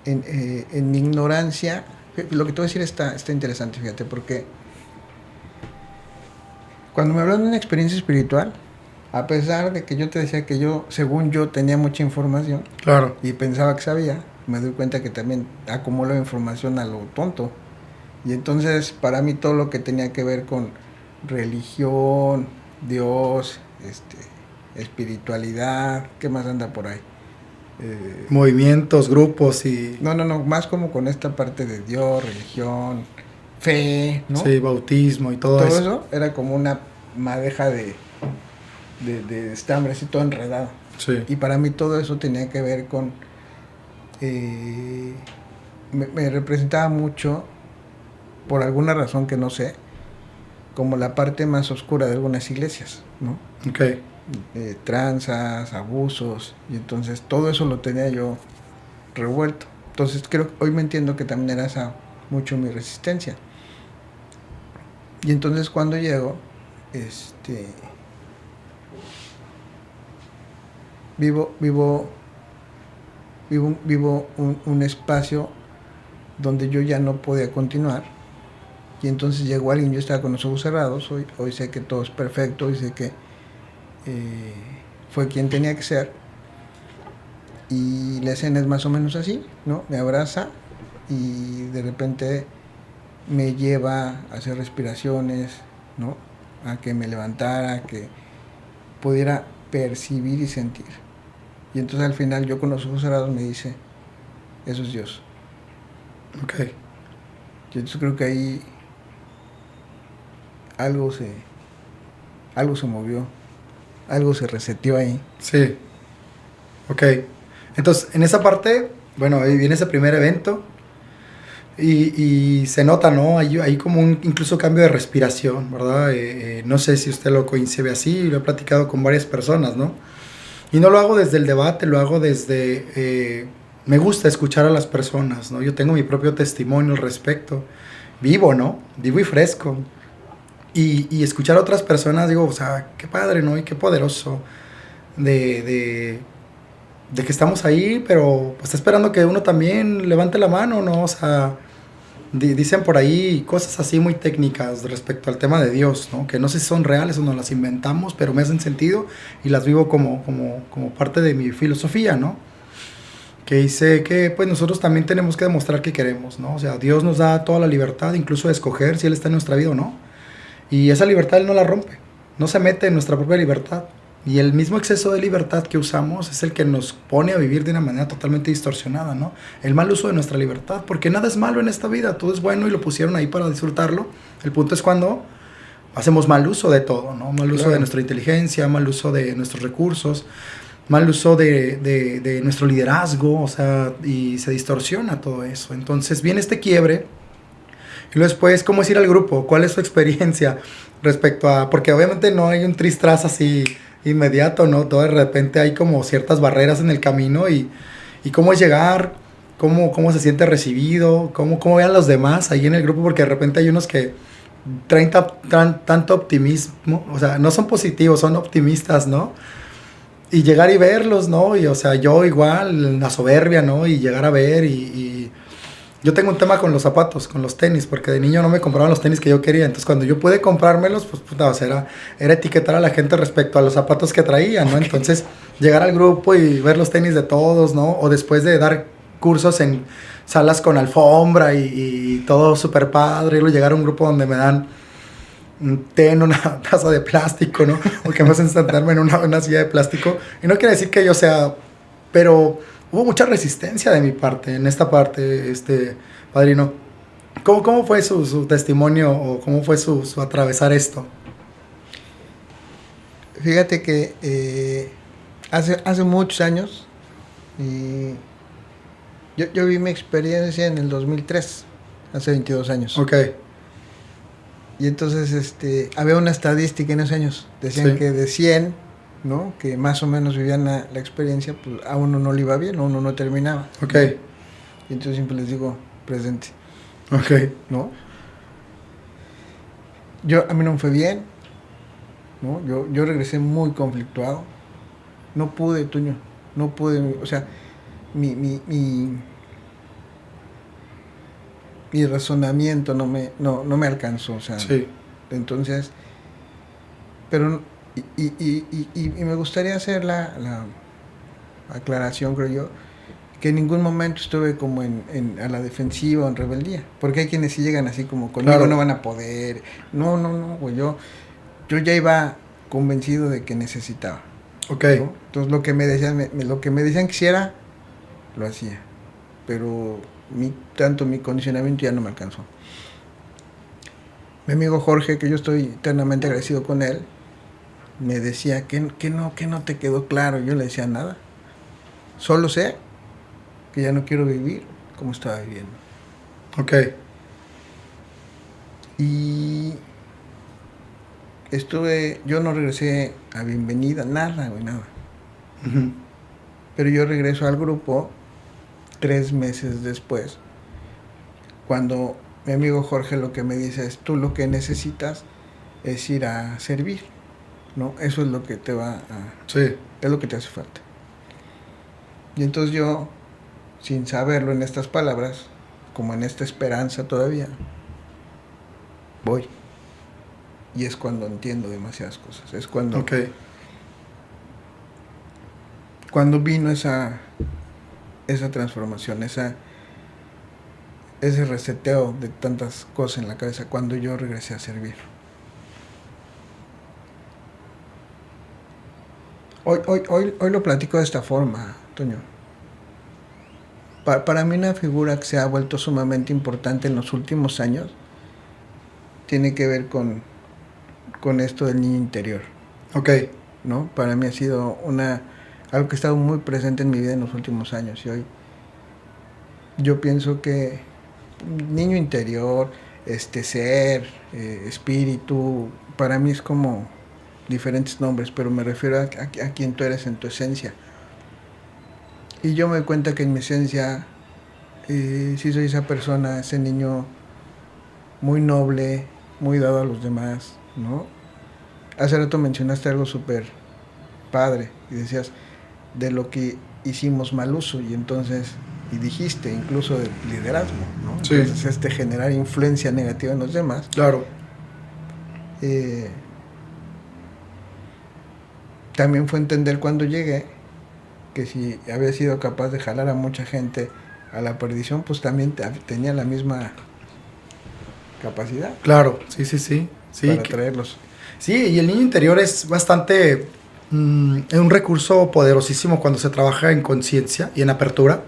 D: en mi ignorancia, lo que te voy a decir está interesante, fíjate, porque cuando me hablan de una experiencia espiritual, a pesar de que yo te decía que yo, según yo, tenía mucha información,
C: Claro.
D: y pensaba que sabía, me doy cuenta que también acumulo información a lo tonto. Y entonces, para mí, todo lo que tenía que ver con religión, Dios, espiritualidad, ¿qué más anda por ahí?
C: Movimientos, grupos y...
D: No, más como con esta parte de Dios, religión, fe, ¿no?
C: Sí, bautismo y todo eso.
D: Todo eso era como una madeja de estambre, así todo enredado.
C: Sí.
D: Y para mí todo eso tenía que ver con... me representaba mucho, por alguna razón que no sé, como la parte más oscura de algunas iglesias, ¿no?
C: Ok.
D: Tranzas, abusos, y entonces todo eso lo tenía yo revuelto. Entonces creo que hoy me entiendo que también era esa mucho mi resistencia. Y entonces cuando llego, vivo un espacio donde yo ya no podía continuar. Y entonces llegó alguien, yo estaba con los ojos cerrados, hoy sé que todo es perfecto, hoy sé que fue quien tenía que ser. Y la escena es más o menos así, ¿no? Me abraza y de repente me lleva a hacer respiraciones, ¿no? A que me levantara, a que pudiera percibir y sentir. Y entonces al final yo con los ojos cerrados me dice, eso es Dios.
C: Ok.
D: Y entonces creo que ahí algo se movió. algo se reseteó ahí.
C: Sí. Ok. Entonces, en esa parte, bueno, ahí viene ese primer evento y se nota, ¿no? Hay como un incluso cambio de respiración, ¿verdad? No sé si usted lo coincide así, lo he platicado con varias personas, ¿no? Y no lo hago desde el debate, lo hago desde... me gusta escuchar a las personas, ¿no? Yo tengo mi propio testimonio al respecto. Vivo, ¿no? Vivo y fresco. Y escuchar a otras personas, digo, o sea, qué padre, ¿no? Y qué poderoso de que estamos ahí, pero pues está esperando que uno también levante la mano, ¿no? O sea, dicen por ahí cosas así muy técnicas respecto al tema de Dios, ¿no? Que no sé si son reales o no las inventamos, pero me hacen sentido y las vivo como parte de mi filosofía, ¿no? Que dice que pues nosotros también tenemos que demostrar que queremos, ¿no? O sea, Dios nos da toda la libertad, incluso de escoger si Él está en nuestra vida o no. Y esa libertad Él no la rompe, no se mete en nuestra propia libertad. Y el mismo exceso de libertad que usamos es el que nos pone a vivir de una manera totalmente distorsionada, ¿no? El mal uso de nuestra libertad, porque nada es malo en esta vida, todo es bueno y lo pusieron ahí para disfrutarlo. El punto es cuando hacemos mal uso de todo, ¿no? Mal uso de nuestra inteligencia, mal uso de nuestros recursos, mal uso de nuestro liderazgo, o sea, y se distorsiona todo eso. Entonces viene este quiebre. Y luego después, ¿cómo es ir al grupo? ¿Cuál es su experiencia respecto a...? Porque obviamente no hay un tris-tras así inmediato, ¿no? Todo de repente hay como ciertas barreras en el camino y cómo es llegar, cómo se siente recibido, cómo vean los demás ahí en el grupo, porque de repente hay unos que traen tanto optimismo, o sea, no son positivos, son optimistas, ¿no? Y llegar y verlos, ¿no? Y o sea, yo igual, la soberbia, ¿no? Y llegar a ver y yo tengo un tema con los zapatos, con los tenis, porque de niño no me compraban los tenis que yo quería. Entonces, cuando yo pude comprármelos, pues puta, o sea, era etiquetar a la gente respecto a los zapatos que traían, ¿no? Entonces, llegar al grupo y ver los tenis de todos, ¿no? O después de dar cursos en salas con alfombra y todo súper padre, y luego llegar a un grupo donde me dan un té en una taza de plástico, ¿no? O que me hacen sentarme en una silla de plástico. Y no quiere decir que yo sea... Pero hubo mucha resistencia de mi parte, en esta parte, padrino. ¿Cómo fue su testimonio o cómo fue su atravesar esto?
D: Fíjate que hace muchos años, y yo vi mi experiencia en el 2003, hace 22 años.
C: Ok.
D: Y entonces había una estadística en esos años. Decían que de 100, ¿no? Que más o menos vivían la experiencia, pues a uno no le iba bien, a uno no terminaba.
C: Ok.
D: ¿No? Y entonces siempre les digo, presente.
C: Ok.
D: ¿No? A mí no me fue bien, ¿no? Yo regresé muy conflictuado. No pude, Toño, no pude, o sea, mi razonamiento no me alcanzó, o sea,
C: sí.
D: Entonces, pero y me gustaría hacer la aclaración, creo yo, que en ningún momento estuve como a la defensiva o en rebeldía, porque hay quienes sí llegan así como conmigo, claro, no van a poder, no, güey, yo ya iba convencido de que necesitaba.
C: Okay.
D: ¿No? Entonces lo que me decían que hiciera, lo hacía, pero tanto mi condicionamiento ya no me alcanzó. Mi amigo Jorge, que yo estoy eternamente agradecido con él, me decía que no te quedó claro. Yo le decía nada, solo sé que ya no quiero vivir como estaba viviendo.
C: Ok.
D: Y yo no regresé a bienvenida, nada. Uh-huh. Pero yo regreso al grupo 3 meses después, cuando mi amigo Jorge lo que me dice es, tú lo que necesitas es ir a servir, ¿no? Eso es lo que te va a...
C: Sí.
D: Es lo que te hace falta. Y entonces yo, sin saberlo en estas palabras, como en esta esperanza todavía, voy. Y es cuando entiendo demasiadas cosas. Es cuando...
C: Okay.
D: Cuando vino esa transformación, ese reseteo de tantas cosas en la cabeza, cuando yo regresé a servir. Hoy lo platico de esta forma, Toño. Para mí una figura que se ha vuelto sumamente importante en los últimos años tiene que ver con esto del niño interior.
C: Ok.
D: ¿no? Para mí ha sido algo que ha estado muy presente en mi vida en los últimos años. Y hoy yo pienso que niño interior, ser, espíritu, para mí es como diferentes nombres, pero me refiero a quien tú eres en tu esencia. Y yo me doy cuenta que en mi esencia sí soy esa persona, ese niño muy noble, muy dado a los demás, ¿no? Hace rato mencionaste algo súper padre y decías de lo que hicimos mal uso, y entonces, y dijiste incluso de liderazgo, ¿no?
C: Sí.
D: Entonces generar influencia negativa en los demás.
C: Claro.
D: También fue entender cuando llegué que si había sido capaz de jalar a mucha gente a la perdición, pues también tenía la misma capacidad.
C: Claro, sí,
D: para traerlos.
C: Sí, y el niño interior es bastante un recurso poderosísimo cuando se trabaja en conciencia y en apertura,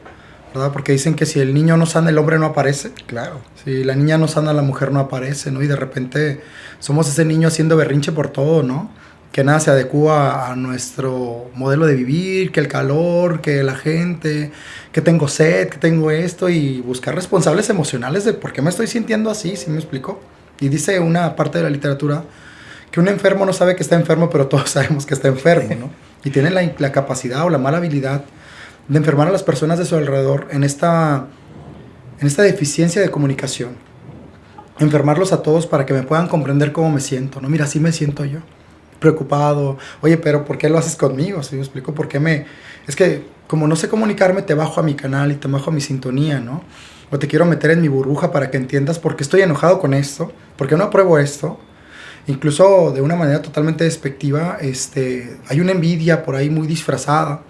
C: ¿verdad? Porque dicen que si el niño no sana, el hombre no aparece.
D: Claro.
C: Si la niña no sana, la mujer no aparece, ¿no? Y de repente somos ese niño haciendo berrinche por todo, ¿no? Que nada se adecua a nuestro modelo de vivir, que el calor, que la gente, que tengo sed, que tengo esto, y buscar responsables emocionales de por qué me estoy sintiendo así, ¿sí me explico? Y dice una parte de la literatura que un enfermo no sabe que está enfermo, pero todos sabemos que está enfermo, ¿no? Y tiene la capacidad o la mala habilidad de enfermar a las personas de su alrededor en esta deficiencia de comunicación. Enfermarlos a todos para que me puedan comprender cómo me siento, ¿no? Mira, así me siento yo. Preocupado, oye, pero ¿por qué lo haces conmigo? ¿Sí me explico? ¿Por qué es que como no sé comunicarme, te bajo a mi canal y te bajo a mi sintonía, ¿no? O te quiero meter en mi burbuja para que entiendas por qué estoy enojado con esto, por qué no apruebo esto. Incluso de una manera totalmente despectiva, hay una envidia por ahí muy disfrazada,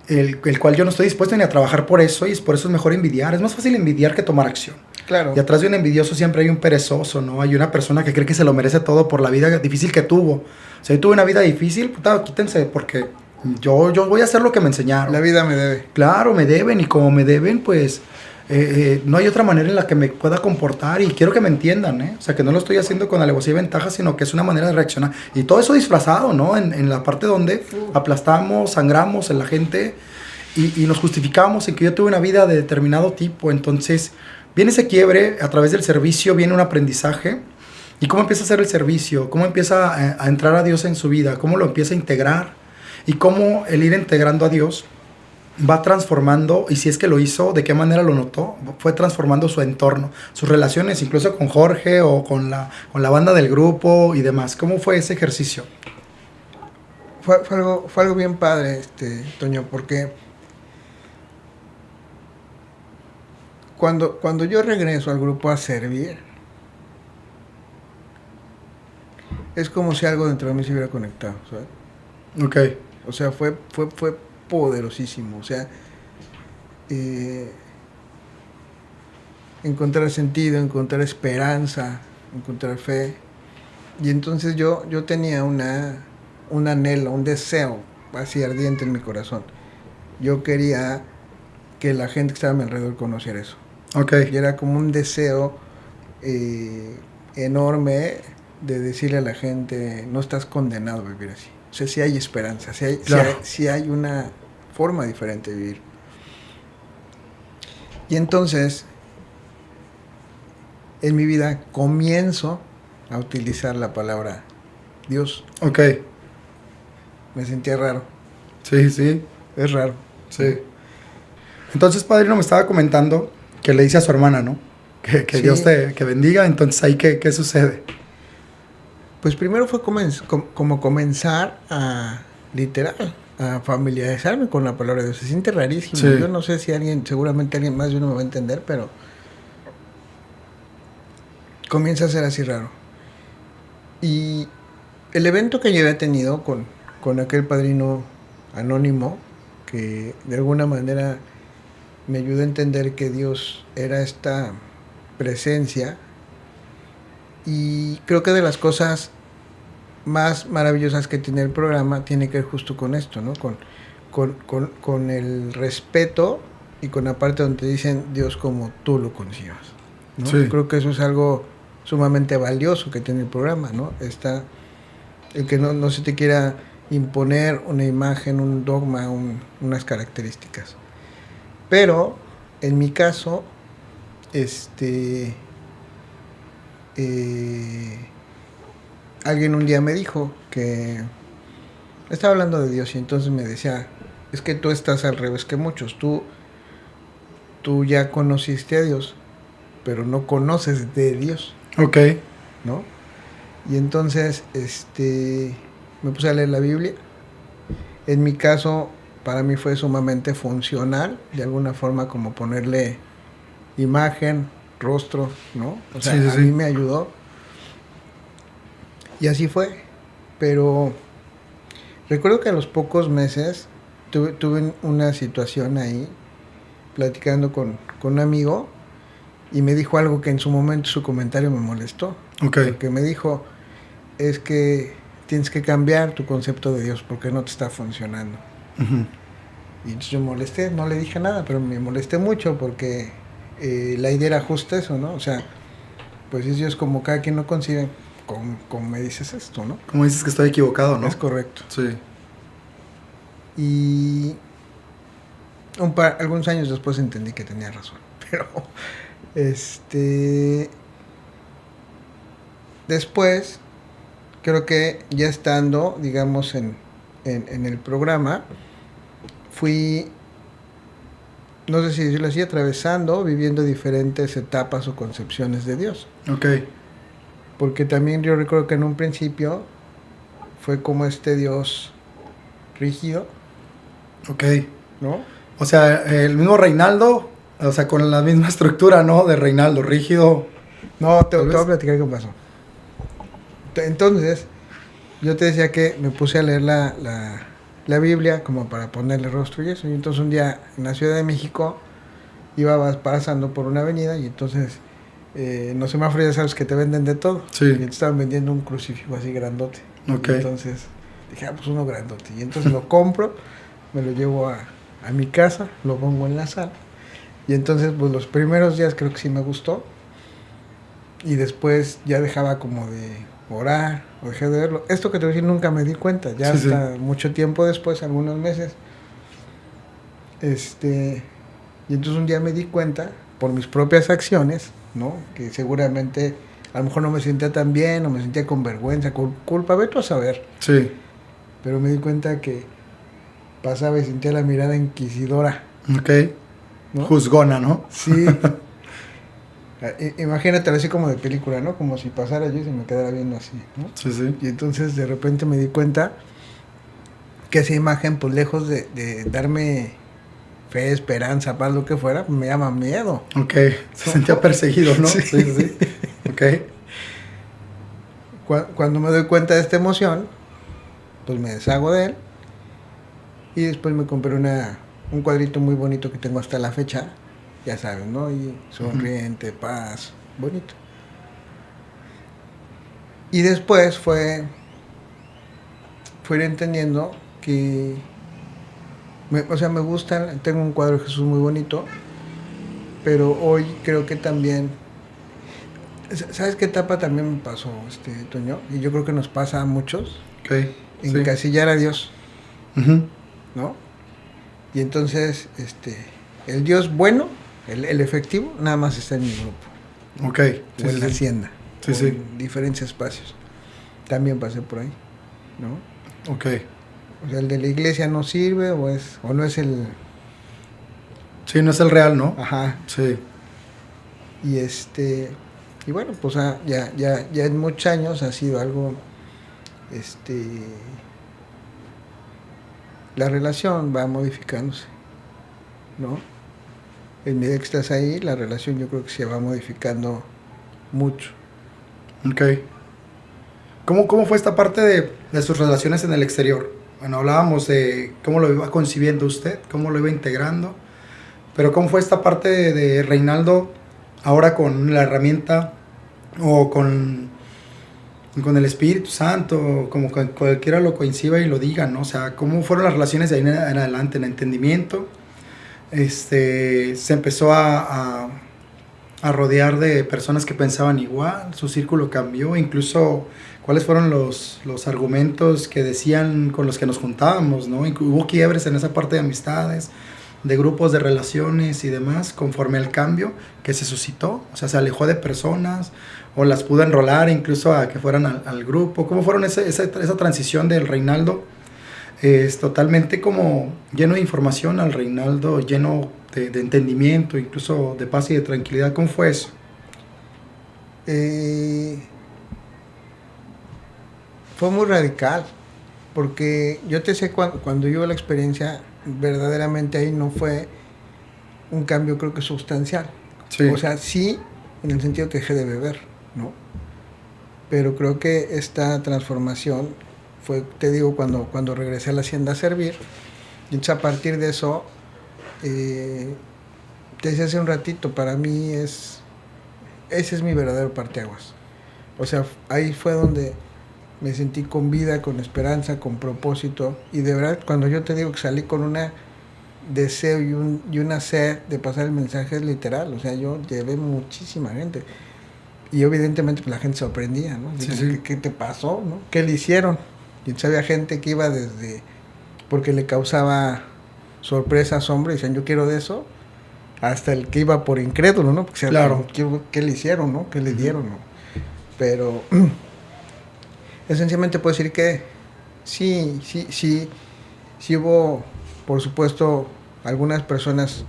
C: el cual yo no estoy dispuesto ni a trabajar por eso, y por eso es mejor envidiar. Es más fácil envidiar que tomar acción.
D: Claro.
C: Y atrás de un envidioso siempre hay un perezoso, ¿no? Hay una persona que cree que se lo merece todo por la vida difícil que tuvo. O sea, yo tuve una vida difícil, puta, quítense, porque yo voy a hacer lo que me enseñaron.
D: La vida me debe.
C: Claro, me deben, y como me deben, pues no hay otra manera en la que me pueda comportar, y quiero que me entiendan, ¿eh? O sea, que no lo estoy haciendo con alevosía y ventaja, sino que es una manera de reaccionar. Y todo eso disfrazado, ¿no? En la parte donde aplastamos, sangramos en la gente y nos justificamos en que yo tuve una vida de determinado tipo. Entonces viene ese quiebre, a través del servicio viene un aprendizaje. ¿Y cómo empieza a hacer el servicio? ¿Cómo empieza a entrar a Dios en su vida? ¿Cómo lo empieza a integrar? Y cómo el ir integrando a Dios va transformando, y si es que lo hizo, de qué manera lo notó, fue transformando su entorno, sus relaciones, incluso con Jorge o con la banda del grupo y demás. ¿Cómo fue ese ejercicio?
D: Fue algo bien padre, Toño, porque cuando yo regreso al grupo a servir, es como si algo dentro de mí se hubiera conectado, ¿sabes?
C: Ok.
D: O sea, fue poderosísimo. O sea, encontrar sentido, encontrar esperanza, encontrar fe. Y entonces yo tenía un anhelo, un deseo así ardiente en mi corazón. Yo quería que la gente que estaba a mi alrededor conociera eso.
C: Okay.
D: Y era como un deseo enorme de decirle a la gente, no estás condenado a vivir así. O sea, sí hay esperanza, sí hay una forma diferente de vivir. Y entonces, en mi vida comienzo a utilizar la palabra Dios.
C: Ok.
D: Me sentía raro.
C: Sí.
D: Es raro.
C: Sí. Entonces, padrino me estaba comentando que le dice a su hermana, ¿no? Que sí. Dios que bendiga. Entonces, ¿ahí qué sucede?
D: Pues primero fue como comenzar a, literal, a familiarizarme con la palabra de Dios. Se siente rarísimo. Sí. Yo no sé si seguramente alguien más de uno me va a entender, pero comienza a ser así raro. Y el evento que yo había tenido con aquel padrino anónimo, que de alguna manera me ayudó a entender que Dios era esta presencia. Y creo que de las cosas más maravillosas que tiene el programa tiene que ver justo con esto, ¿no? Con el respeto y con la parte donde te dicen Dios como tú lo concibas, ¿no? Sí. Creo que eso es algo sumamente valioso que tiene el programa, ¿no? El que no se te quiera imponer una imagen, un dogma, unas características. Pero en mi caso, alguien un día me dijo que estaba hablando de Dios y entonces me decía, es que tú estás al revés que muchos, tú ya conociste a Dios, pero no conoces de Dios.
C: Ok.
D: ¿No? Y entonces me puse a leer la Biblia. En mi caso, para mí fue sumamente funcional, de alguna forma como ponerle imagen, rostro, ¿no? O sea, a mí me ayudó. Y así fue. Pero recuerdo que a los pocos meses tuve una situación ahí, platicando con un amigo, y me dijo algo que en su momento su comentario me molestó.
C: Okay.
D: Porque me dijo, es que tienes que cambiar tu concepto de Dios porque no te está funcionando.
C: Uh-huh.
D: Y entonces yo me molesté, no le dije nada, pero me molesté mucho porque la idea era justo eso, ¿no? O sea, pues es Dios como cada quien lo concibe, como me dices esto, ¿no?
C: Como dices que estoy equivocado, ¿no?
D: Es correcto.
C: Sí.
D: Y algunos años después entendí que tenía razón, pero después, creo que ya estando, digamos, en el programa, fui, no sé si decirlo así, atravesando, viviendo diferentes etapas o concepciones de Dios.
C: Ok.
D: Porque también yo recuerdo que en un principio fue como Dios rígido.
C: Ok.
D: ¿No?
C: O sea, el mismo Reinaldo, o sea, con la misma estructura, ¿no? De Reinaldo, rígido.
D: No, te voy a platicar qué pasó. Entonces, yo te decía que me puse a leer la Biblia como para ponerle rostro y eso. Y entonces un día en la Ciudad de México iba pasando por una avenida y entonces no sé, más ya sabes que te venden de todo.
C: Sí.
D: Y estaban vendiendo un crucifijo así grandote.
C: Ok.
D: Y entonces dije, pues uno grandote. Y entonces lo compro, me lo llevo a mi casa, lo pongo en la sala. Y entonces, pues los primeros días creo que sí me gustó. Y después ya dejaba como de orar, o dejé de verlo. Esto que te voy a decir nunca me di cuenta, ya hasta mucho tiempo después, algunos meses. Y entonces un día me di cuenta, por mis propias acciones, ¿no? Que seguramente a lo mejor no me sentía tan bien, o me sentía con vergüenza, con culpa, vete a saber.
C: Sí.
D: Pero me di cuenta que pasaba y sentía la mirada inquisidora.
C: Ok.
D: ¿No?
C: Juzgona, ¿no?
D: Sí. Imagínatelo así como de película, ¿no? Como si pasara yo y se me quedara viendo así, ¿no?
C: Sí, sí.
D: Y entonces de repente me di cuenta que esa imagen, pues lejos de darme fe, esperanza, paz, lo que fuera, pues me llama miedo.
C: Ok. Se sentía perseguido, ¿no?
D: Sí.
C: Sí, sí. Ok.
D: Cuando me doy cuenta de esta emoción, pues me deshago de él. Y después me compré un cuadrito muy bonito que tengo hasta la fecha. Ya sabes, ¿no? Y sonriente, paz, bonito. Y después fue ir entendiendo que, me gusta, tengo un cuadro de Jesús muy bonito, pero hoy creo que también, ¿sabes qué etapa también me pasó, Toño? Y yo creo que nos pasa a muchos, encasillar a Dios, ¿no? Y entonces, el Dios bueno, el efectivo, nada más está en mi grupo.
C: Ok.
D: O en la hacienda.
C: Sí,
D: o en diferentes espacios. También pasé por ahí, ¿no?
C: Ok.
D: O sea, el de la iglesia no sirve o no es el...
C: Sí, no es el real, ¿no?
D: Ajá.
C: Sí.
D: Y bueno, pues ya en muchos años ha sido algo... La relación va modificándose, ¿no? En medida que estás ahí, la relación yo creo que se va modificando mucho.
C: Ok. ¿Cómo fue esta parte de sus relaciones en el exterior? Bueno, hablábamos de cómo lo iba concibiendo usted, cómo lo iba integrando, pero ¿cómo fue esta parte de Reinaldo ahora con la herramienta o con el Espíritu Santo, como cualquiera lo coincida y lo diga, ¿no? O sea, ¿cómo fueron las relaciones de ahí en adelante, el entendimiento? Se empezó a rodear de personas que pensaban igual, su círculo cambió, incluso cuáles fueron los argumentos que decían con los que nos juntábamos, ¿no? Y hubo quiebres en esa parte de amistades, de grupos, de relaciones y demás, conforme al cambio que se suscitó. O sea, se alejó de personas o las pudo enrolar incluso a que fueran al grupo. ¿Cómo fueron esa transición del Reinaldo? Es totalmente como lleno de información al Reinaldo lleno de entendimiento, incluso de paz y de tranquilidad. ¿Cómo fue eso?
D: Fue muy radical, porque yo te sé cuando yo la experiencia, verdaderamente ahí no fue un cambio, creo que sustancial.
C: Sí.
D: O sea, sí, en el sentido que dejé de beber, ¿no? Pero creo que esta transformación fue, te digo, cuando regresé a la hacienda a servir. Y entonces a partir de eso, te decía hace un ratito, para mí ese es mi verdadero parteaguas. O sea, ahí fue donde me sentí con vida, con esperanza, con propósito. Y de verdad, cuando yo te digo que salí con un deseo y una sed de pasar el mensaje, es literal. O sea, yo llevé muchísima gente. Y evidentemente pues, la gente se sorprendía, ¿no?
C: Sí, sí.
D: ¿Qué te pasó? ¿No? ¿Qué le hicieron? Y entonces había gente que iba desde... porque le causaba sorpresa, asombro, y decían, yo quiero de eso, hasta el que iba por incrédulo, ¿no? Porque
C: claro.
D: ¿Qué le hicieron, no? ¿Qué le dieron, no? Pero esencialmente puedo decir que sí hubo, por supuesto, algunas personas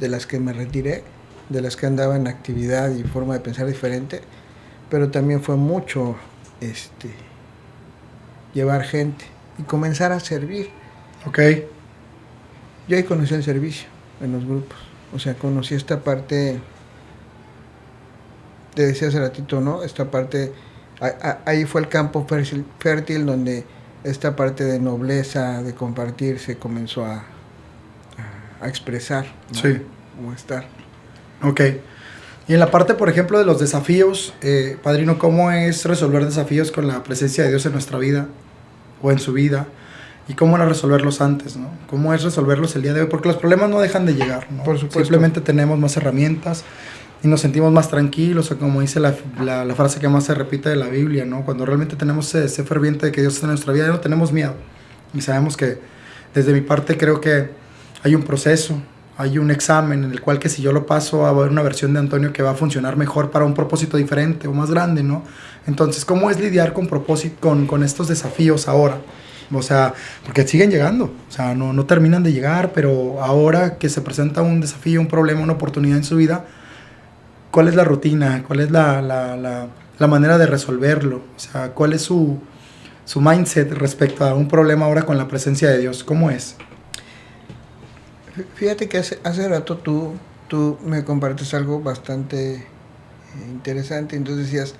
D: de las que me retiré, de las que andaba en actividad y forma de pensar diferente, pero también fue mucho llevar gente y comenzar a servir.
C: Ok.
D: Yo ahí conocí el servicio en los grupos, o sea, conocí esta parte, te decía hace ratito, ¿no? Esta parte, ahí fue el campo fértil donde esta parte de nobleza, de compartir, se comenzó a expresar, ¿no?
C: Sí.
D: O estar.
C: Ok. Y en la parte, por ejemplo, de los desafíos, padrino, ¿cómo es resolver desafíos con la presencia de Dios en nuestra vida o en su vida? ¿Y cómo era resolverlos antes, no? ¿Cómo es resolverlos el día de hoy? Porque los problemas no dejan de llegar, ¿no?
D: Por supuesto.
C: Simplemente tenemos más herramientas y nos sentimos más tranquilos, o como dice la frase que más se repite de la Biblia, ¿no? Cuando realmente tenemos ese ferviente de que Dios está en nuestra vida, ya no tenemos miedo. Y sabemos que, desde mi parte, creo que hay un proceso, hay un examen en el cual que si yo lo paso va a haber una versión de Antonio que va a funcionar mejor para un propósito diferente o más grande, ¿no? Entonces, ¿cómo es lidiar con estos desafíos ahora? O sea, porque siguen llegando, o sea, no terminan de llegar, pero ahora que se presenta un desafío, un problema, una oportunidad en su vida, ¿cuál es la rutina? ¿Cuál es la manera de resolverlo? O sea, ¿cuál es su mindset respecto a un problema ahora con la presencia de Dios? ¿Cómo es?
D: Fíjate que hace rato tú me compartes algo bastante interesante. Entonces decías,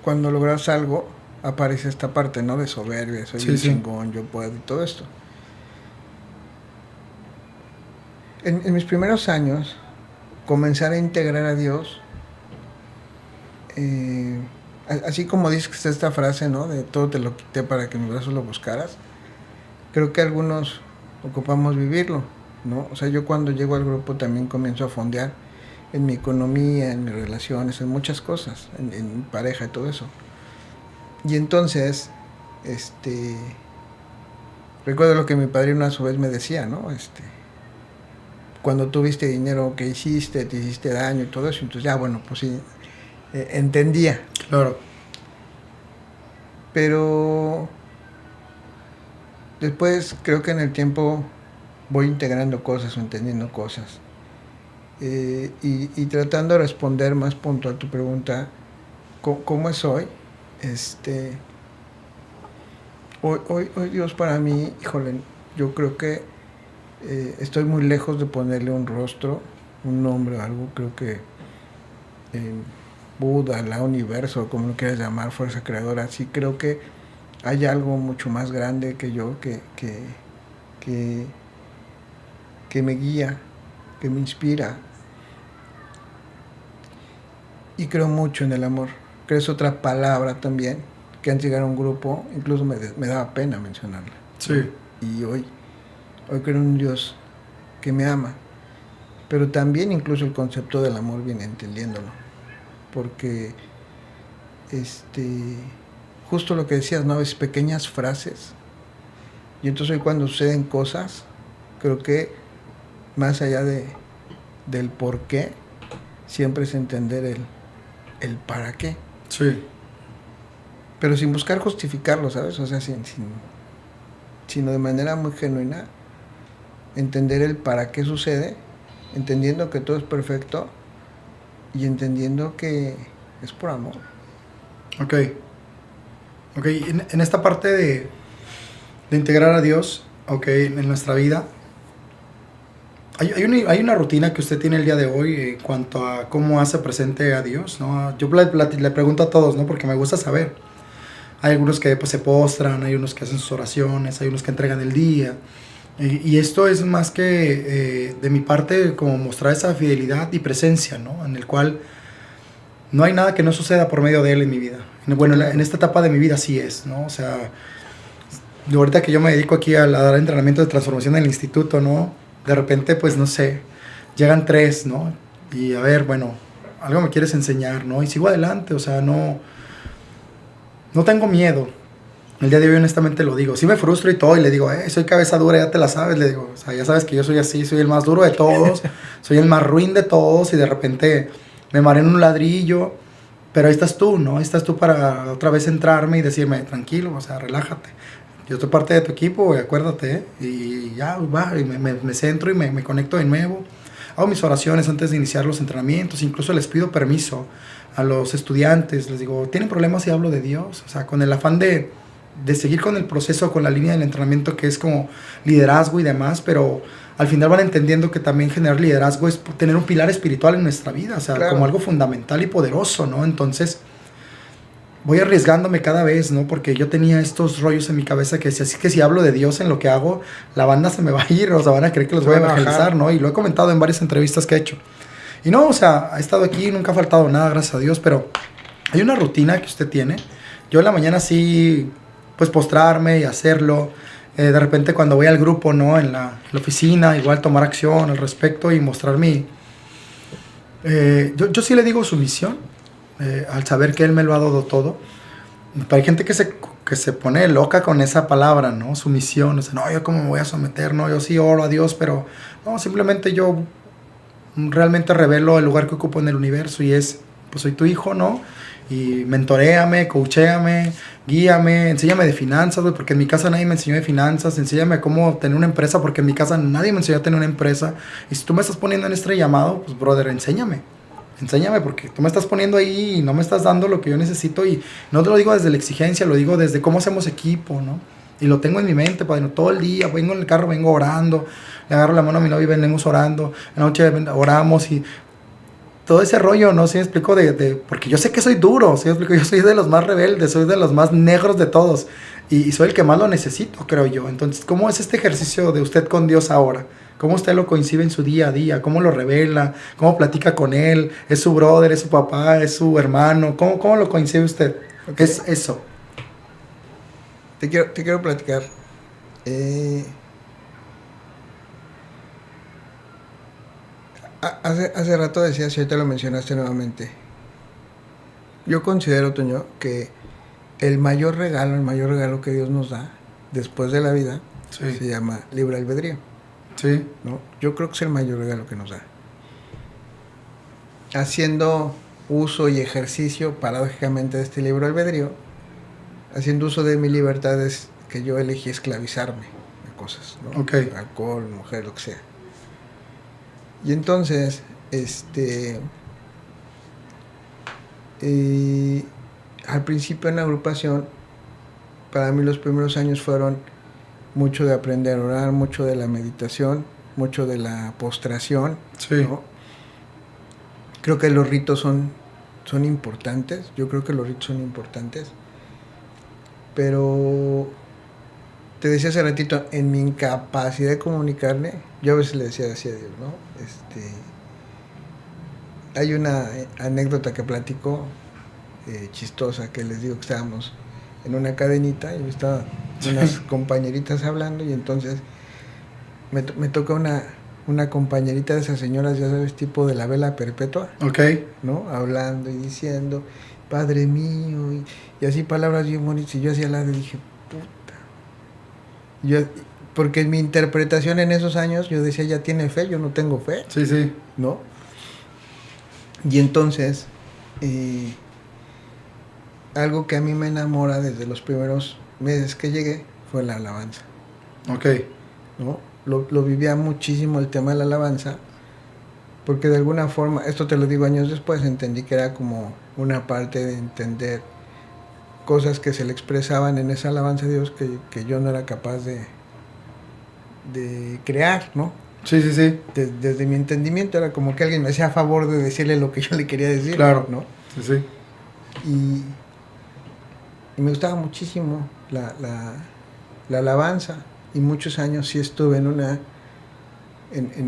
D: cuando logras algo, aparece esta parte, ¿no? De soberbia, soy un chingón, yo puedo y todo esto. En mis primeros años, comenzar a integrar a Dios, así como dices que está esta frase, ¿no? De todo te lo quité para que en mis brazos lo buscaras. Creo que algunos ocupamos vivirlo, ¿no? O sea, yo cuando llego al grupo también comienzo a fondear en mi economía, en mis relaciones, en muchas cosas, en pareja y todo eso. Y entonces, recuerdo lo que mi padrino a su vez me decía, ¿no? Cuando tuviste dinero, ¿qué hiciste? Te hiciste daño y todo eso. Entonces ya, bueno, pues sí, entendía.
C: Claro.
D: Pero después creo que en el tiempo voy integrando cosas o entendiendo cosas. Y tratando de responder más puntual tu pregunta, ¿cómo es hoy? Hoy Dios para mí, híjole, yo creo que estoy muy lejos de ponerle un rostro, un nombre o algo. Creo que Buda, la universo, como lo quieras llamar, fuerza creadora, sí creo que hay algo mucho más grande que yo que me guía, que me inspira. Y creo mucho en el amor. Creo es otra palabra también, que antes de llegar a un grupo, incluso me daba pena mencionarla.
C: Sí.
D: Y hoy creo en un Dios que me ama. Pero también incluso el concepto del amor viene entendiéndolo. Porque justo lo que decías, ¿no? A veces pequeñas frases. Y entonces hoy cuando suceden cosas, creo que más allá del por qué, siempre es entender el para qué.
C: Sí.
D: Pero sin buscar justificarlo, ¿sabes? O sea, sino de manera muy genuina, entender el para qué sucede, entendiendo que todo es perfecto y entendiendo que es por amor.
C: Ok. En esta parte de integrar a Dios, ok, en nuestra vida, hay una rutina que usted tiene el día de hoy en cuanto a cómo hace presente a Dios, ¿no? Yo le pregunto a todos, ¿no? Porque me gusta saber. Hay algunos que pues, se postran, hay unos que hacen sus oraciones, hay unos que entregan el día. Y esto es más que de mi parte como mostrar esa fidelidad y presencia, ¿no? En el cual no hay nada que no suceda por medio de Él en mi vida. Bueno, en esta etapa de mi vida sí es, ¿no? O sea, ahorita que yo me dedico aquí a dar entrenamiento de transformación en el instituto, ¿no? De repente, pues, no sé, llegan 3, ¿no? Y a ver, bueno, algo me quieres enseñar, ¿no? Y sigo adelante, o sea, no tengo miedo. El día de hoy honestamente lo digo. Sí me frustro y todo y le digo, soy cabeza dura, ya te la sabes. Le digo, o sea, ya sabes que yo soy así, soy el más duro de todos, soy el más ruin de todos y de repente me mareo en un ladrillo. Pero ahí estás tú, ¿no? Ahí estás tú para otra vez centrarme y decirme, tranquilo, o sea, relájate. Yo soy parte de tu equipo, güey, acuérdate, ¿eh? Y ya, va, y me centro y me conecto de nuevo. Hago mis oraciones antes de iniciar los entrenamientos, incluso les pido permiso a los estudiantes. Les digo, ¿tienen problemas si hablo de Dios? O sea, con el afán de seguir con el proceso, con la línea del entrenamiento que es como liderazgo y demás, pero al final van entendiendo que también generar liderazgo es tener un pilar espiritual en nuestra vida, o sea, claro, como algo fundamental y poderoso, ¿no? Entonces, voy arriesgándome cada vez, ¿no? Porque yo tenía estos rollos en mi cabeza que decía, así que si hablo de Dios en lo que hago, la banda se me va a ir, o sea, van a creer que los voy a evangelizar, ¿no? Y lo he comentado en varias entrevistas que he hecho. Y no, o sea, ha estado aquí, nunca ha faltado nada, gracias a Dios, pero hay una rutina que usted tiene. Yo en la mañana sí, pues postrarme y hacerlo. De repente cuando voy al grupo, ¿no? En la oficina, igual tomar acción al respecto y mostrar mi... yo sí le digo sumisión, al saber que Él me lo ha dado todo. Pero hay gente que se pone loca con esa palabra, ¿no? Sumisión, o sea, no, yo cómo me voy a someter, no, yo sí oro a Dios, pero no, simplemente yo realmente revelo el lugar que ocupo en el universo y es, pues soy tu hijo, ¿no? Y mentoréame, coachéame, guíame, enséñame de finanzas, güey, porque en mi casa nadie me enseñó de finanzas, enséñame cómo tener una empresa, porque en mi casa nadie me enseñó a tener una empresa. Y si tú me estás poniendo en este llamado, pues brother, enséñame, porque tú me estás poniendo ahí y no me estás dando lo que yo necesito. Y no te lo digo desde la exigencia, lo digo desde cómo hacemos equipo, ¿no? Y lo tengo en mi mente, padre, todo el día, vengo en el carro, vengo orando, le agarro la mano a mi novia y venimos orando, en la noche oramos y... todo ese rollo, ¿no? Sí me explico porque yo sé que soy duro, ¿sí me explico? Yo soy de los más rebeldes, soy de los más negros de todos y soy el que más lo necesito, creo yo. Entonces, ¿cómo es este ejercicio de usted con Dios ahora? ¿Cómo usted lo concibe en su día a día? ¿Cómo lo revela? ¿Cómo platica con Él? ¿Es su brother? ¿Es su papá? ¿Es su hermano? ¿Cómo lo concibe usted? Okay. ¿Qué es eso?
D: Te quiero platicar. Hace rato decías, y ahorita lo mencionaste nuevamente. Yo considero, Toño, que el mayor regalo que Dios nos da después de la vida, sí, se llama libre albedrío.
C: Sí.
D: ¿No? Yo creo que es el mayor regalo que nos da. Haciendo uso y ejercicio, paradójicamente, de este libre albedrío, haciendo uso de mi libertad, es que yo elegí esclavizarme de cosas, ¿no?
C: Okay.
D: Alcohol, mujer, lo que sea. Y entonces, al principio en la agrupación, para mí los primeros años fueron mucho de aprender a orar, mucho de la meditación, mucho de la postración.
C: Sí.
D: ¿No? Creo que los ritos son importantes, yo creo que los ritos son importantes, pero te decía hace ratito, en mi incapacidad de comunicarme, yo a veces le decía así a Dios, ¿no? Hay una anécdota que platico, chistosa, que les digo que estábamos en una cadenita y estaban unas compañeritas hablando y entonces me toca una compañerita de esas señoras, ya sabes, tipo de la vela perpetua.
C: Ok.
D: ¿No? Hablando y diciendo, Padre mío, y así palabras bien bonitas, y yo hacia la dije, puta. Porque en mi interpretación en esos años, yo decía, ya tiene fe, yo no tengo fe.
C: Sí, sí.
D: ¿No? Y entonces, algo que a mí me enamora desde los primeros meses que llegué fue la alabanza.
C: Ok.
D: ¿No? Lo vivía muchísimo el tema de la alabanza, porque de alguna forma, esto te lo digo años después, entendí que era como una parte de entender cosas que se le expresaban en esa alabanza a Dios que yo no era capaz de crear, ¿no?
C: Sí, sí, sí.
D: Desde mi entendimiento era como que alguien me hacía favor de decirle lo que yo le quería decir.
C: Claro.
D: ¿No?
C: Sí, sí.
D: Y me gustaba muchísimo la alabanza, y muchos años sí estuve en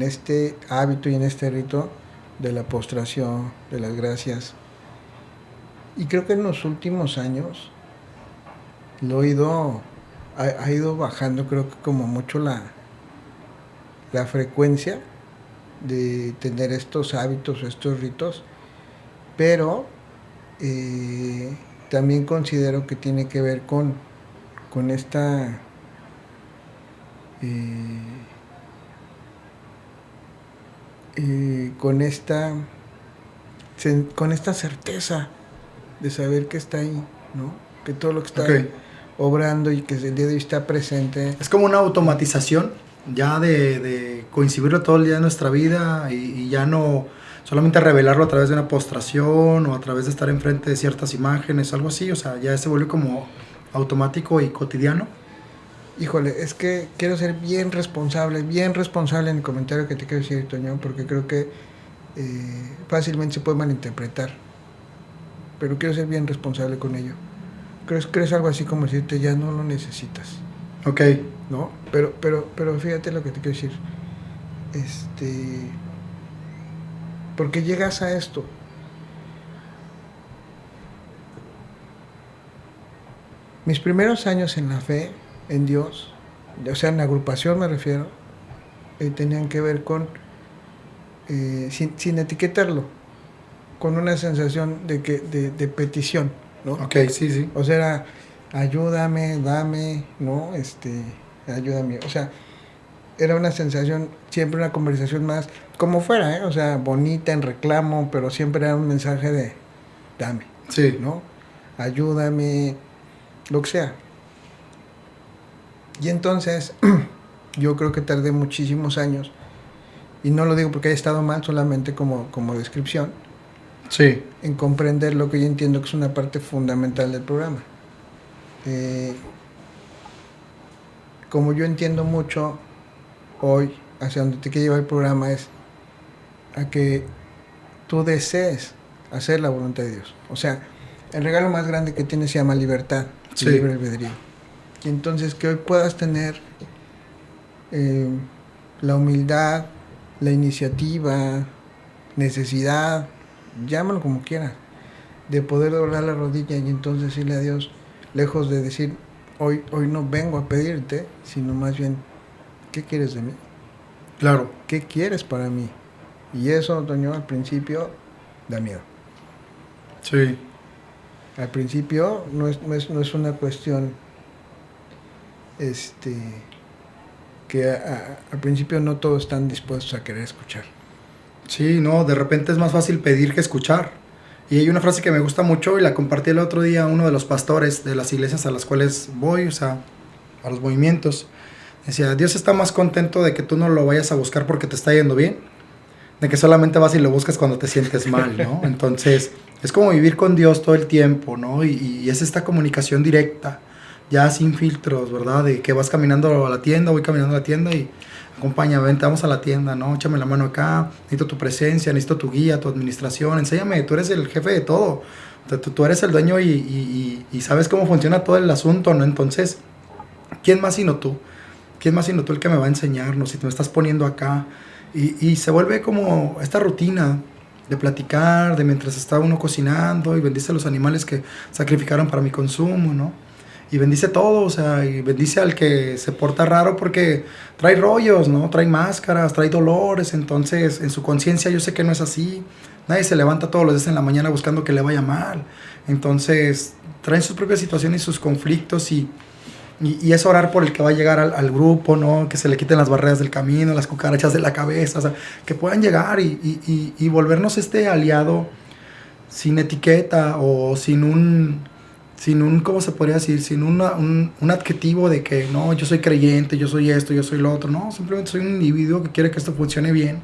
D: este hábito y en este rito de la postración, de las gracias. Y creo que en los últimos años ha ido bajando, creo que como mucho la frecuencia de tener estos hábitos, estos ritos, pero también considero que tiene que ver con esta con esta certeza de saber que está ahí, ¿no? Que todo lo que está obrando y que el día de hoy está presente.
C: Es como una automatización ya de coincidirlo todo el día de nuestra vida y ya no solamente revelarlo a través de una postración o a través de estar enfrente de ciertas imágenes, algo así, o sea, ya se vuelve como automático y cotidiano.
D: Híjole, es que quiero ser bien responsable en el comentario que te quiero decir, Toño, porque creo que fácilmente se puede malinterpretar, pero quiero ser bien responsable con ello. Creo que es algo así como decirte, ya no lo necesitas.
C: Ok.
D: ¿No? Pero fíjate lo que te quiero decir. Porque llegas a esto. Mis primeros años en la fe, en Dios, o sea, en la agrupación me refiero, tenían que ver con, sin etiquetarlo, con una sensación de petición, ¿no?
C: Ok, sí, sí.
D: O sea, era, ayúdame, dame, ¿no? Ayúdame. O sea, era una sensación, siempre una conversación más, como fuera, ¿eh? O sea, bonita, en reclamo, pero siempre era un mensaje de, dame,
C: sí,
D: ¿no? Ayúdame, lo que sea. Y entonces, yo creo que tardé muchísimos años, y no lo digo porque haya estado mal, solamente como descripción,
C: sí,
D: en comprender lo que yo entiendo que es una parte fundamental del programa. Como yo entiendo mucho hoy, hacia donde te quiere llevar el programa, es a que tú desees hacer la voluntad de Dios. O sea, el regalo más grande que tienes se llama libertad,
C: sí,
D: libre albedrío. Y entonces que hoy puedas tener la humildad, la iniciativa, necesidad, llámalo como quieras, de poder doblar la rodilla y entonces decirle a Dios, lejos de decir, hoy no vengo a pedirte, sino más bien, ¿qué quieres de mí?
C: claro.
D: ¿Qué quieres para mí? Y eso, Toño, al principio da miedo.
C: Sí.
D: Al principio no es una cuestión que al principio no todos están dispuestos a querer escuchar.
C: Sí, no, de repente es más fácil pedir que escuchar. Y hay una frase que me gusta mucho y la compartí el otro día a uno de los pastores de las iglesias a las cuales voy, o sea, a los movimientos. Decía, Dios está más contento de que tú no lo vayas a buscar porque te está yendo bien, de que solamente vas y lo buscas cuando te sientes mal, ¿no? Entonces, es como vivir con Dios todo el tiempo, ¿no? Y es esta comunicación directa, ya sin filtros, ¿verdad? De que vas caminando a la tienda, voy caminando a la tienda y acompáñame, vente, vamos a la tienda, ¿no? Échame la mano acá, necesito tu presencia, necesito tu guía, tu administración, enséñame, tú eres el jefe de todo, tú eres el dueño y sabes cómo funciona todo el asunto, ¿no? Entonces, ¿quién más sino tú? ¿Quién más sino tú el que me va a enseñar, ¿no? Si te me estás poniendo acá. Y se vuelve como esta rutina de platicar, de mientras está uno cocinando y bendice a los animales que sacrificaron para mi consumo, ¿no? y bendice todo, o sea, y bendice al que se porta raro porque trae rollos, ¿no? Trae máscaras, trae dolores, entonces en su conciencia yo sé que no es así. Nadie se levanta todos los días en la mañana buscando que le vaya mal. Entonces traen sus propias situaciones y sus conflictos y es orar por el que va a llegar al grupo, ¿no? Que se le quiten las barreras del camino, las cucarachas de la cabeza, o sea, que puedan llegar y volvernos este aliado sin etiqueta o sin un, ¿cómo se podría decir? Sin un adjetivo de que, no, yo soy creyente, yo soy esto, yo soy lo otro. No, simplemente soy un individuo que quiere que esto funcione bien.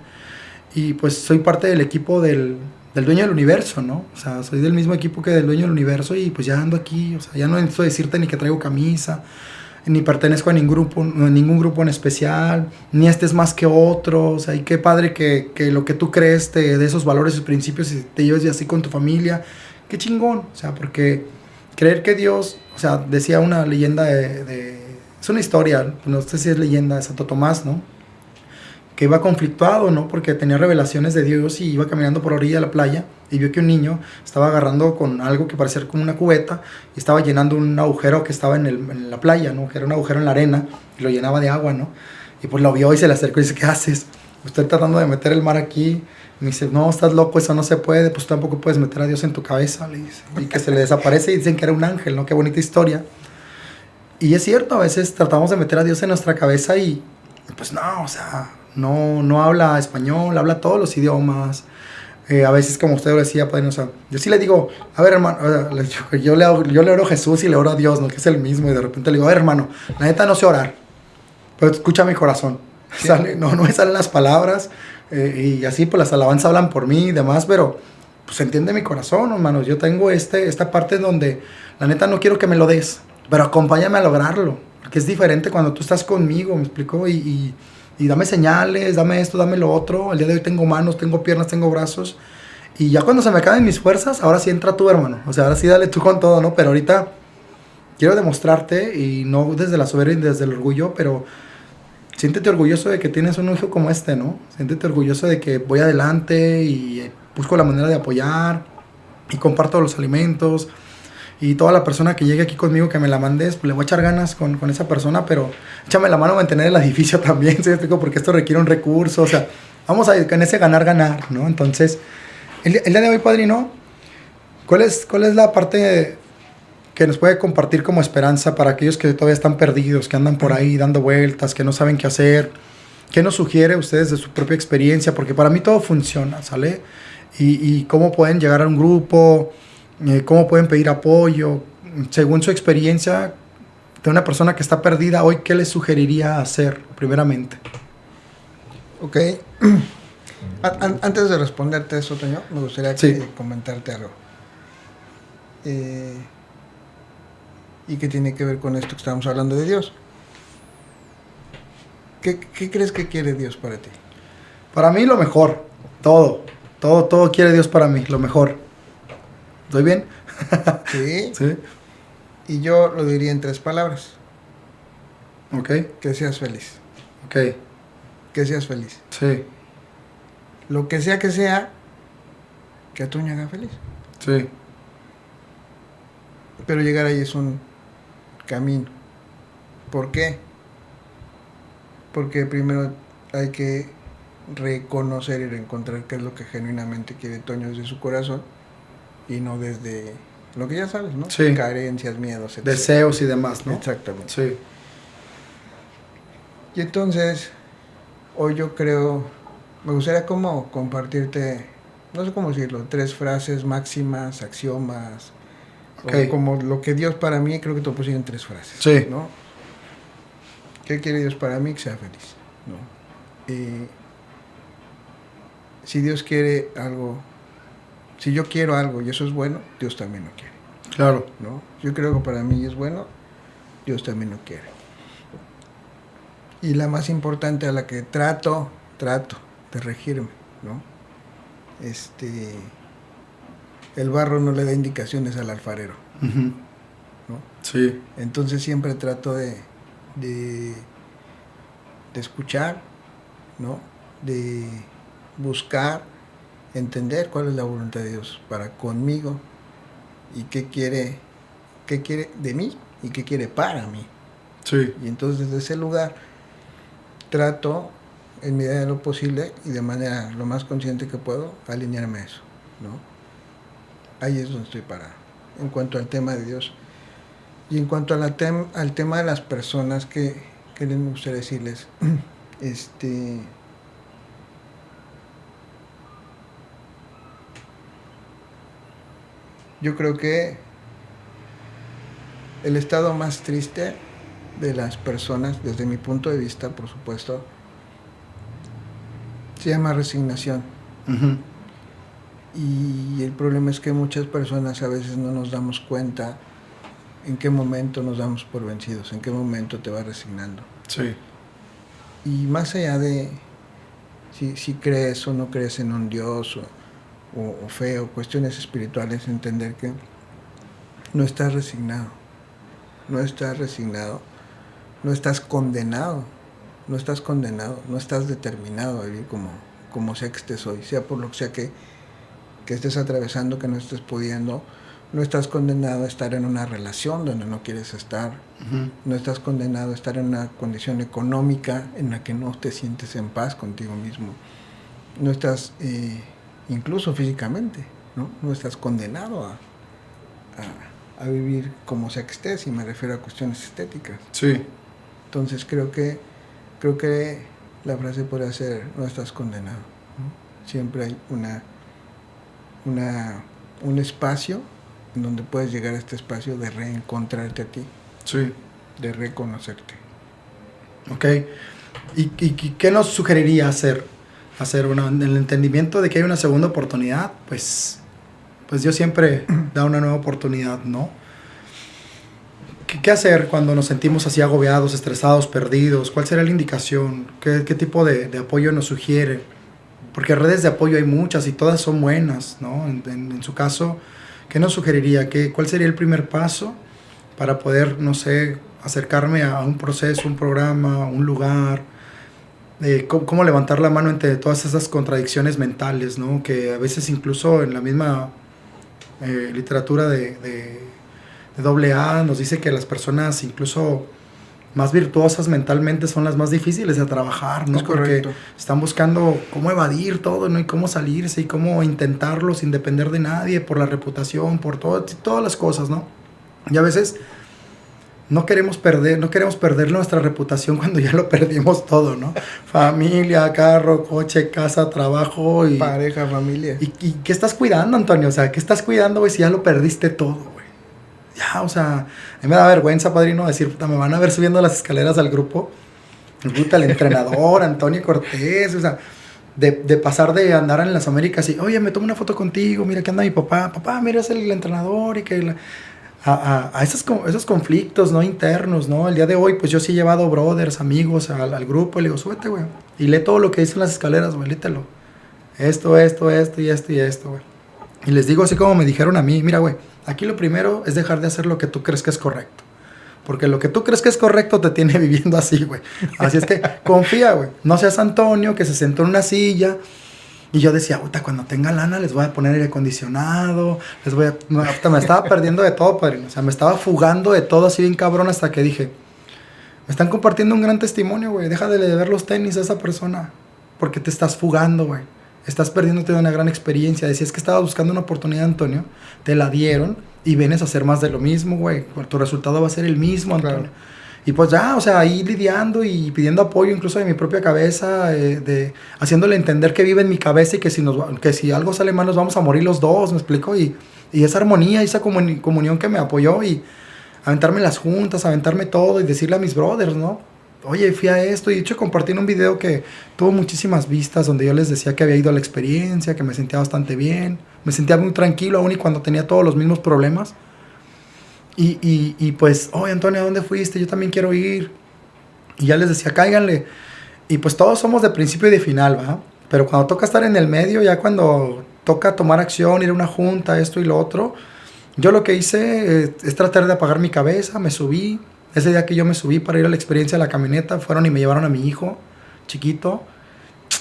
C: Y pues soy parte del equipo del dueño del universo, ¿no? O sea, soy del mismo equipo que del dueño del universo y pues ya ando aquí. O sea, ya no necesito decirte ni que traigo camisa, ni pertenezco a ningún grupo en especial, ni este es más que otro. O sea, y qué padre que lo que tú crees de esos valores y principios y te lleves así con tu familia. Qué chingón. O sea, porque creer que Dios, o sea, decía una leyenda es una historia, no sé si es leyenda, de Santo Tomás, ¿no? Que iba conflictuado, ¿no? Porque tenía revelaciones de Dios y iba caminando por la orilla de la playa y vio que un niño estaba agarrando con algo que parecía como una cubeta y estaba llenando un agujero que estaba en la playa, ¿no? Que era un agujero en la arena y lo llenaba de agua, ¿no? Y pues lo vio y se le acercó y dice, ¿qué haces? Estoy tratando de meter el mar aquí. Y me dice, no, estás loco, eso no se puede, pues tampoco puedes meter a Dios en tu cabeza, le dice. Y que se le desaparece y dicen que era un ángel, ¿no? Qué bonita historia. Y es cierto, a veces tratamos de meter a Dios en nuestra cabeza y pues no, o sea, no habla español, habla todos los idiomas. A veces, como usted lo decía, padre, o sea, yo sí le digo, a ver, hermano, yo le oro a Jesús y le oro a Dios, ¿no? Que es el mismo, y de repente le digo, a ver, hermano, la neta no sé orar, pero escucha mi corazón. Sí. No me salen las palabras, y así pues las alabanzas hablan por mí y demás, pero pues entiende mi corazón, hermanos. Yo tengo esta parte donde la neta no quiero que me lo des, pero acompáñame a lograrlo, porque es diferente cuando tú estás conmigo, ¿me explicó? Y dame señales, dame esto, dame lo otro. El día de hoy tengo manos, tengo piernas, tengo brazos. Y ya cuando se me acaben mis fuerzas, ahora sí entra tú, hermano. O sea, ahora sí dale tú con todo, ¿no? Pero ahorita quiero demostrarte, y no desde la soberbia y desde el orgullo, pero siéntete orgulloso de que tienes un hijo como este, ¿no? Siéntete orgulloso de que voy adelante y busco la manera de apoyar y comparto los alimentos. Y toda la persona que llegue aquí conmigo, que me la mandes, pues le voy a echar ganas con esa persona, pero échame la mano a mantener el edificio también, ¿sí me explico? Porque esto requiere un recurso, o sea, vamos a ir en ese ganar, ¿no? Entonces, el día de hoy, padrino, ¿cuál es la parte que nos puede compartir como esperanza para aquellos que todavía están perdidos, que andan por ahí dando vueltas, que no saben qué hacer? ¿Qué nos sugiere ustedes de su propia experiencia? Porque para mí todo funciona, ¿sale? Y cómo pueden llegar a un grupo, cómo pueden pedir apoyo, según su experiencia de una persona que está perdida hoy. ¿Qué les sugeriría hacer primeramente?
D: Ok. Antes de responderte eso, Toño, me gustaría comentarte algo. Y que tiene que ver con esto que estamos hablando de Dios. ¿Qué crees que quiere Dios para ti?
C: Para mí lo mejor, todo quiere Dios para mí, lo mejor. ¿Estoy bien?
D: Sí.
C: Sí.
D: Y yo lo diría en 3 palabras.
C: Ok.
D: Que seas feliz.
C: Ok.
D: Que seas feliz.
C: Sí.
D: Lo que sea, que a Toño haga feliz.
C: Sí.
D: Pero llegar ahí es un camino. ¿Por qué? Porque primero hay que reconocer y reencontrar qué es lo que genuinamente quiere Toño desde su corazón y no desde lo que ya sabes, ¿no?
C: Sí.
D: Carencias, miedos, etc.
C: Deseos y demás, ¿no?
D: Exactamente.
C: Sí.
D: Y entonces, hoy yo creo, me gustaría como compartirte, no sé cómo decirlo, 3 frases máximas, axiomas,
C: Okay.
D: o como lo que Dios para mí, creo que te lo puse en 3 frases.
C: Sí.
D: ¿No? ¿Qué quiere Dios para mí? Que sea feliz, ¿no? Si Dios quiere algo, si yo quiero algo y eso es bueno, Dios también lo quiere.
C: Claro.
D: ¿No? Yo creo que para mí es bueno, Dios también lo quiere. Y la más importante, a la que trato de regirme, ¿no? El barro no le da indicaciones al alfarero,
C: Uh-huh.
D: ¿no?
C: Sí.
D: Entonces siempre trato de escuchar, ¿no? De buscar, entender cuál es la voluntad de Dios para conmigo y qué quiere de mí y qué quiere para mí.
C: Sí.
D: Y entonces desde ese lugar trato, en medida de lo posible y de manera lo más consciente que puedo, alinearme a eso, ¿no? Ahí es donde estoy parado, en cuanto al tema de Dios. Y en cuanto a al tema de las personas que les gustaría decirles, yo creo que el estado más triste de las personas, desde mi punto de vista, por supuesto, se llama resignación.
C: Uh-huh.
D: Y el problema es que muchas personas a veces no nos damos cuenta en qué momento nos damos por vencidos, en qué momento te vas resignando.
C: Sí.
D: Y más allá de si crees o no crees en un Dios o fe o cuestiones espirituales, entender que no estás resignado, no estás resignado, no estás condenado, no estás determinado a vivir como sea que estés hoy, sea por lo que sea que estés atravesando, que no estés pudiendo. No estás condenado a estar en una relación donde no quieres estar.
C: Uh-huh.
D: No estás condenado a estar en una condición económica en la que no te sientes en paz contigo mismo. No estás, incluso físicamente, no estás condenado a vivir como sea que estés, y me refiero a cuestiones estéticas.
C: Sí.
D: Entonces creo que la frase podría ser: no estás condenado, ¿no? Siempre hay un espacio en donde puedes llegar a este espacio de reencontrarte a ti.
C: Sí.
D: De reconocerte.
C: Ok. ¿Y qué nos sugeriría hacer? En el entendimiento de que hay una segunda oportunidad, pues Dios siempre da una nueva oportunidad, ¿no? ¿Qué hacer cuando nos sentimos así agobiados, estresados, perdidos? ¿Cuál será la indicación? ¿Qué tipo de apoyo nos sugiere? Porque redes de apoyo hay muchas y todas son buenas, ¿no? En su caso, ¿qué nos sugeriría? ¿Cuál sería el primer paso para poder, no sé, acercarme a un proceso, un programa, un lugar? ¿Cómo levantar la mano entre todas esas contradicciones mentales, ¿no? Que a veces incluso en la misma literatura de AA nos dice que las personas incluso más virtuosas mentalmente son las más difíciles de trabajar, ¿no?
D: Es correcto.
C: Porque están buscando cómo evadir todo, ¿no? Y cómo salirse y cómo intentarlo sin depender de nadie, por la reputación, por todas las cosas, ¿no? Y a veces no queremos perder nuestra reputación cuando ya lo perdimos todo, ¿no? Familia, carro, coche, casa, trabajo y...
D: Pareja, familia.
C: ¿Y qué estás cuidando, Antonio? O sea, ¿qué estás cuidando, güey, si ya lo perdiste todo, güey? Ya, o sea, a mí me da vergüenza, padrino, decir, puta, me van a ver subiendo las escaleras al grupo. Puta, el entrenador, Antonio Cortés, o sea, de pasar de andar en las Américas y, oye, me tomo una foto contigo, mira, aquí anda mi papá. Papá, mira, es el entrenador y que... A esos conflictos, ¿no? Internos, ¿no? El día de hoy, pues yo sí he llevado brothers, amigos al grupo y le digo, súbete, güey. Y lee todo lo que dicen las escaleras, güey, léetelo. Esto y esto, güey. Y les digo así como me dijeron a mí, mira, güey, aquí lo primero es dejar de hacer lo que tú crees que es correcto. Porque lo que tú crees que es correcto te tiene viviendo así, güey. Así es que confía, güey. No seas Antonio, que se sentó en una silla. Y yo decía, puta, cuando tenga lana les voy a poner aire acondicionado, me estaba perdiendo de todo, padrino. O sea, me estaba fugando de todo así bien cabrón hasta que dije, me están compartiendo un gran testimonio, güey. Deja de ver los tenis a esa persona, porque te estás fugando, güey. Estás perdiéndote de una gran experiencia. Decías que estabas buscando una oportunidad, Antonio, te la dieron y vienes a hacer más de lo mismo, güey. Tu resultado va a ser el mismo, Antonio. Claro. Y pues ya, o sea, ahí lidiando y pidiendo apoyo incluso de mi propia cabeza, haciéndole entender que vive en mi cabeza y que si algo sale mal nos vamos a morir los dos, ¿me explico? Y esa armonía, esa comunión que me apoyó y aventarme las juntas, aventarme todo y decirle a mis brothers, ¿no? Oye, fui a esto y de hecho compartí en un video que tuvo muchísimas vistas donde yo les decía que había ido a la experiencia, que me sentía bastante bien, me sentía muy tranquilo aún y cuando tenía todos los mismos problemas. Y pues, oye, Antonio, ¿a dónde fuiste? Yo también quiero ir. Y ya les decía, cáiganle. Y pues todos somos de principio y de final, ¿va? Pero cuando toca estar en el medio, ya cuando toca tomar acción, ir a una junta, esto y lo otro, yo lo que hice es tratar de apagar mi cabeza, me subí. Ese día que yo me subí para ir a la experiencia de la camioneta, fueron y me llevaron a mi hijo, chiquito.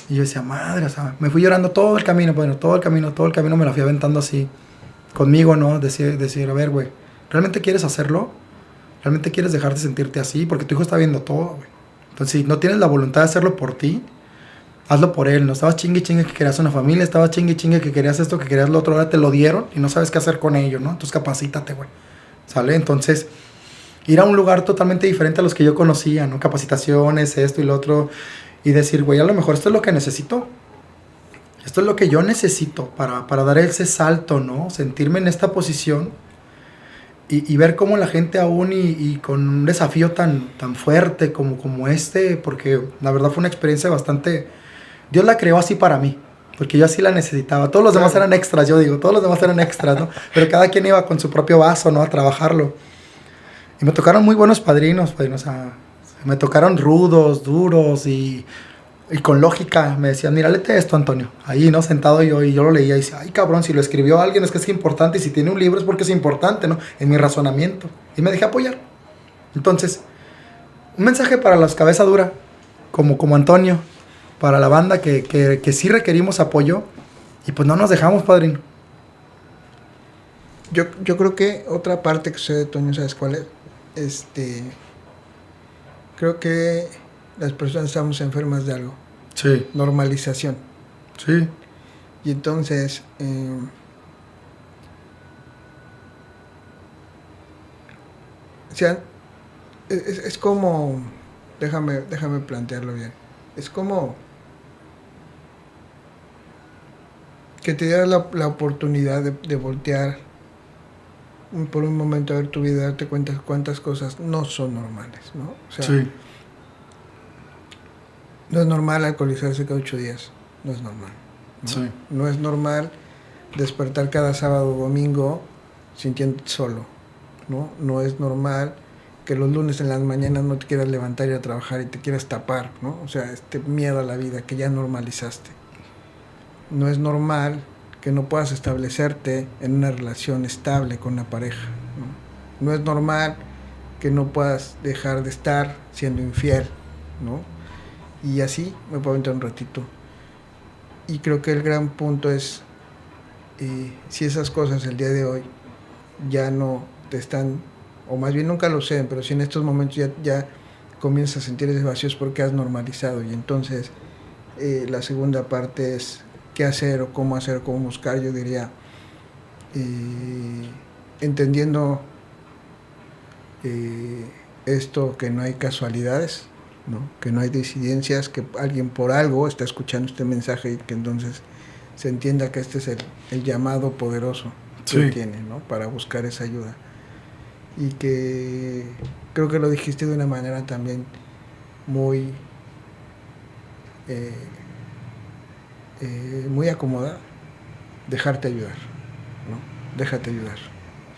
C: Y yo decía, madre, o sea, me fui llorando todo el camino, bueno, todo el camino me la fui aventando así, conmigo, ¿no? Decir, a ver, güey, ¿realmente quieres hacerlo? ¿Realmente quieres dejar de sentirte así? Porque tu hijo está viendo todo, güey. Entonces, si no tienes la voluntad de hacerlo por ti, hazlo por él. No estabas chingue que querías una familia, estabas chingue que querías esto, que querías lo otro, ahora te lo dieron y no sabes qué hacer con ello, ¿no? Entonces capacítate, güey. ¿Sale? Entonces, ir a un lugar totalmente diferente a los que yo conocía, ¿no? Capacitaciones, esto y lo otro, y decir, güey, a lo mejor esto es lo que necesito. Esto es lo que yo necesito para dar ese salto, ¿no? Sentirme en esta posición y ver cómo la gente aún y con un desafío tan fuerte como este, porque la verdad fue una experiencia bastante... Dios la creó así para mí, porque yo así la necesitaba. Todos los demás eran extras, yo digo, todos los demás eran extras, ¿no? Pero cada quien iba con su propio vaso, ¿no? A trabajarlo. Y me tocaron muy buenos padrinos, o sea, me tocaron rudos, duros y con lógica. Me decían, mira, léete esto, Antonio. Ahí, ¿no? Sentado yo, y yo lo leía y decía, ay, cabrón, si lo escribió alguien es que es importante, y si tiene un libro es porque es importante, ¿no? En mi razonamiento. Y me dejé apoyar. Entonces, un mensaje para los cabeza dura, como Antonio, para la banda que sí requerimos apoyo, y pues no nos dejamos, padrino.
D: Yo creo que otra parte que sucede, Toño, ¿sabes cuál es? Creo que las personas estamos enfermas de algo.
C: Sí.
D: Normalización.
C: Sí.
D: Y entonces, o sea, es como, déjame plantearlo bien. Es como que te das la oportunidad de voltear por un momento a ver tu vida y darte cuenta cuántas cosas no son normales, ¿no? O sea,
C: Sí.
D: no es normal alcoholizarse cada 8 días, no es normal, ¿no?
C: Sí.
D: No es normal despertar cada sábado o domingo sintiéndote solo, ¿no? No es normal que los lunes en las mañanas no te quieras levantar y ir a trabajar y te quieras tapar, ¿no? O sea, este miedo a la vida que ya normalizaste. No es normal que no puedas establecerte en una relación estable con una pareja, ¿no? No es normal que no puedas dejar de estar siendo infiel, ¿no? Y así me puedo aventar un ratito. Y creo que el gran punto es, si esas cosas el día de hoy ya no te están, o más bien nunca lo sé, pero si en estos momentos ya comienzas a sentir ese vacío es porque has normalizado. Y entonces la segunda parte es qué hacer o cómo buscar. Yo diría, entendiendo esto, que no hay casualidades, ¿no? Que no hay disidencias, que alguien por algo está escuchando este mensaje y que entonces se entienda que este es el llamado poderoso que tiene, ¿no? Para buscar esa ayuda. Y que creo que lo dijiste de una manera también muy muy acomodada. Dejarte ayudar, ¿no? Déjate ayudar.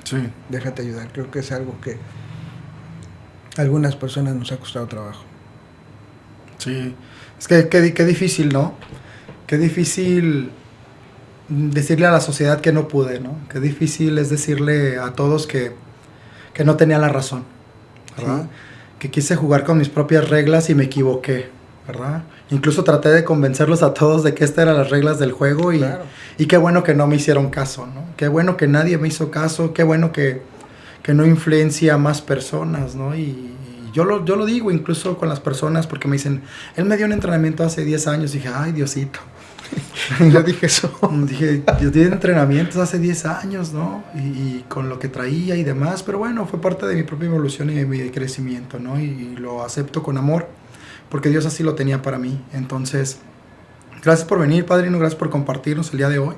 C: Sí.
D: Déjate ayudar. Creo que es algo que a algunas personas nos ha costado trabajo.
C: Sí. Es que qué difícil, ¿no? Qué difícil decirle a la sociedad que no pude, ¿no? Qué difícil es decirle a todos que no tenía la razón, ¿verdad? Sí. Que quise jugar con mis propias reglas y me equivoqué, ¿verdad? Incluso traté de convencerlos a todos de que estas eran las reglas del juego y, claro. Y qué bueno que no me hicieron caso, ¿no? Qué bueno que nadie me hizo caso, qué bueno que no influencia a más personas, ¿no? Y yo lo digo incluso con las personas porque me dicen, él me dio un entrenamiento hace 10 años. Y dije, ay, Diosito.
D: Yo dije eso.
C: Dije, yo di entrenamientos hace 10 años, ¿no? Y con lo que traía y demás, pero bueno, fue parte de mi propia evolución y de mi crecimiento, ¿no? Y lo acepto con amor, porque Dios así lo tenía para mí. Entonces, gracias por venir, padrino, gracias por compartirnos el día de hoy.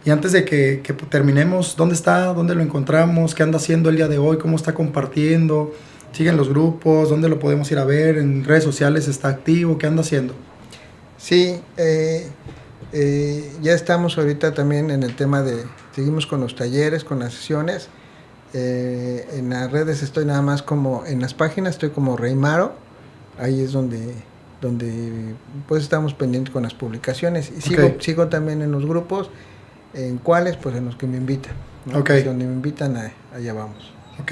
C: Y antes de que terminemos, ¿dónde está? ¿Dónde lo encontramos? ¿Qué anda haciendo el día de hoy? ¿Cómo está compartiendo? ¿Siguen los grupos? ¿Dónde lo podemos ir a ver? ¿En redes sociales está activo? ¿Qué anda haciendo?
D: Sí, ya estamos ahorita también en el tema seguimos con los talleres, con las sesiones. En las redes estoy nada más en las páginas estoy como Reymaro. Ahí es donde pues estamos pendientes con las publicaciones. Y
C: okay.
D: sigo también en los grupos, en cuáles, pues en los que me invitan, ¿no?
C: Okay.
D: Si donde me invitan, allá vamos.
C: Ok,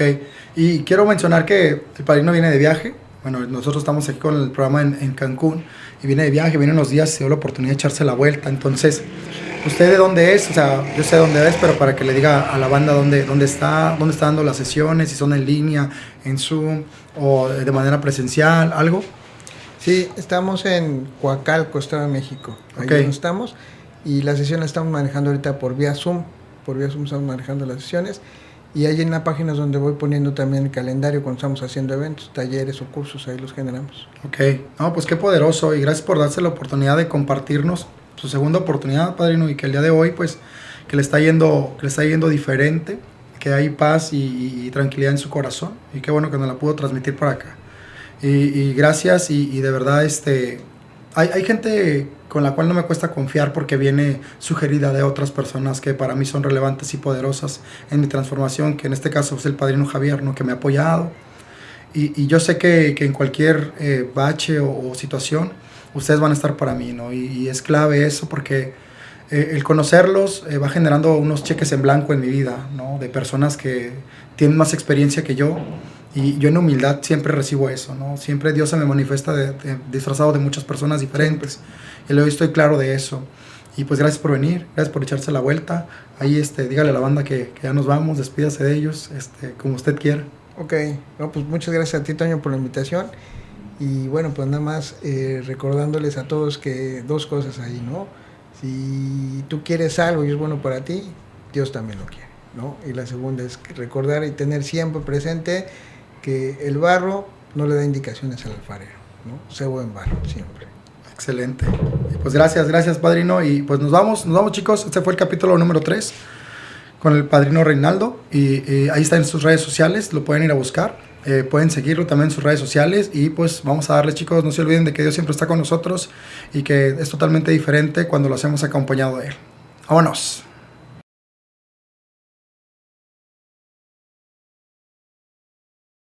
C: y quiero mencionar que el padrino viene de viaje. Bueno, nosotros estamos aquí con el programa en Cancún y viene de viaje, viene unos días, se dio la oportunidad de echarse la vuelta. Entonces, ¿Usted de dónde es? O sea, yo sé dónde es, pero para que le diga a la banda dónde está dando las sesiones, si son en línea, en Zoom o de manera presencial, algo.
D: Sí, estamos en Coacalco, Estado de México. Ahí
C: Ok.
D: donde estamos. Y la sesión la estamos manejando ahorita por vía Zoom. Por vía Zoom estamos manejando las sesiones. Y hay en la página donde voy poniendo también el calendario cuando estamos haciendo eventos, talleres o cursos, ahí los generamos.
C: Ok, no, pues qué poderoso y gracias por darse la oportunidad de compartirnos su segunda oportunidad, padrino, y que el día de hoy, pues, que le está yendo diferente, que hay paz y tranquilidad en su corazón y qué bueno que nos la pudo transmitir para acá. Y gracias y de verdad, hay gente con la cual no me cuesta confiar porque viene sugerida de otras personas que para mí son relevantes y poderosas en mi transformación, que en este caso es el padrino Javier, ¿no? Que me ha apoyado. Y yo sé que en cualquier bache o situación, ustedes van a estar para mí, ¿no? Y es clave eso porque el conocerlos va generando unos cheques en blanco en mi vida, ¿no? De personas que tienen más experiencia que yo. Y yo en humildad siempre recibo eso, ¿no? Siempre Dios se me manifiesta disfrazado de muchas personas diferentes. Y hoy estoy claro de eso. Y pues gracias por venir, gracias por echarse la vuelta. Ahí dígale a la banda que ya nos vamos, despídase de ellos, como usted quiera.
D: Ok, no, pues muchas gracias a ti, Toño, por la invitación. Y bueno, pues nada más recordándoles a todos que dos cosas ahí, ¿no? Si tú quieres algo y es bueno para ti, Dios también lo quiere, ¿no? Y la segunda es recordar y tener siempre presente que el barro no le da indicaciones al alfarero, ¿no? Sé buen barro, siempre.
C: Excelente. Y pues gracias, padrino. Y pues nos vamos chicos. Este fue el capítulo número 3 con el padrino Reinaldo. Y ahí está en sus redes sociales, lo pueden ir a buscar. Pueden seguirlo también en sus redes sociales. Y pues vamos a darle, chicos, no se olviden de que Dios siempre está con nosotros y que es totalmente diferente cuando lo hacemos acompañado de Él. Vámonos.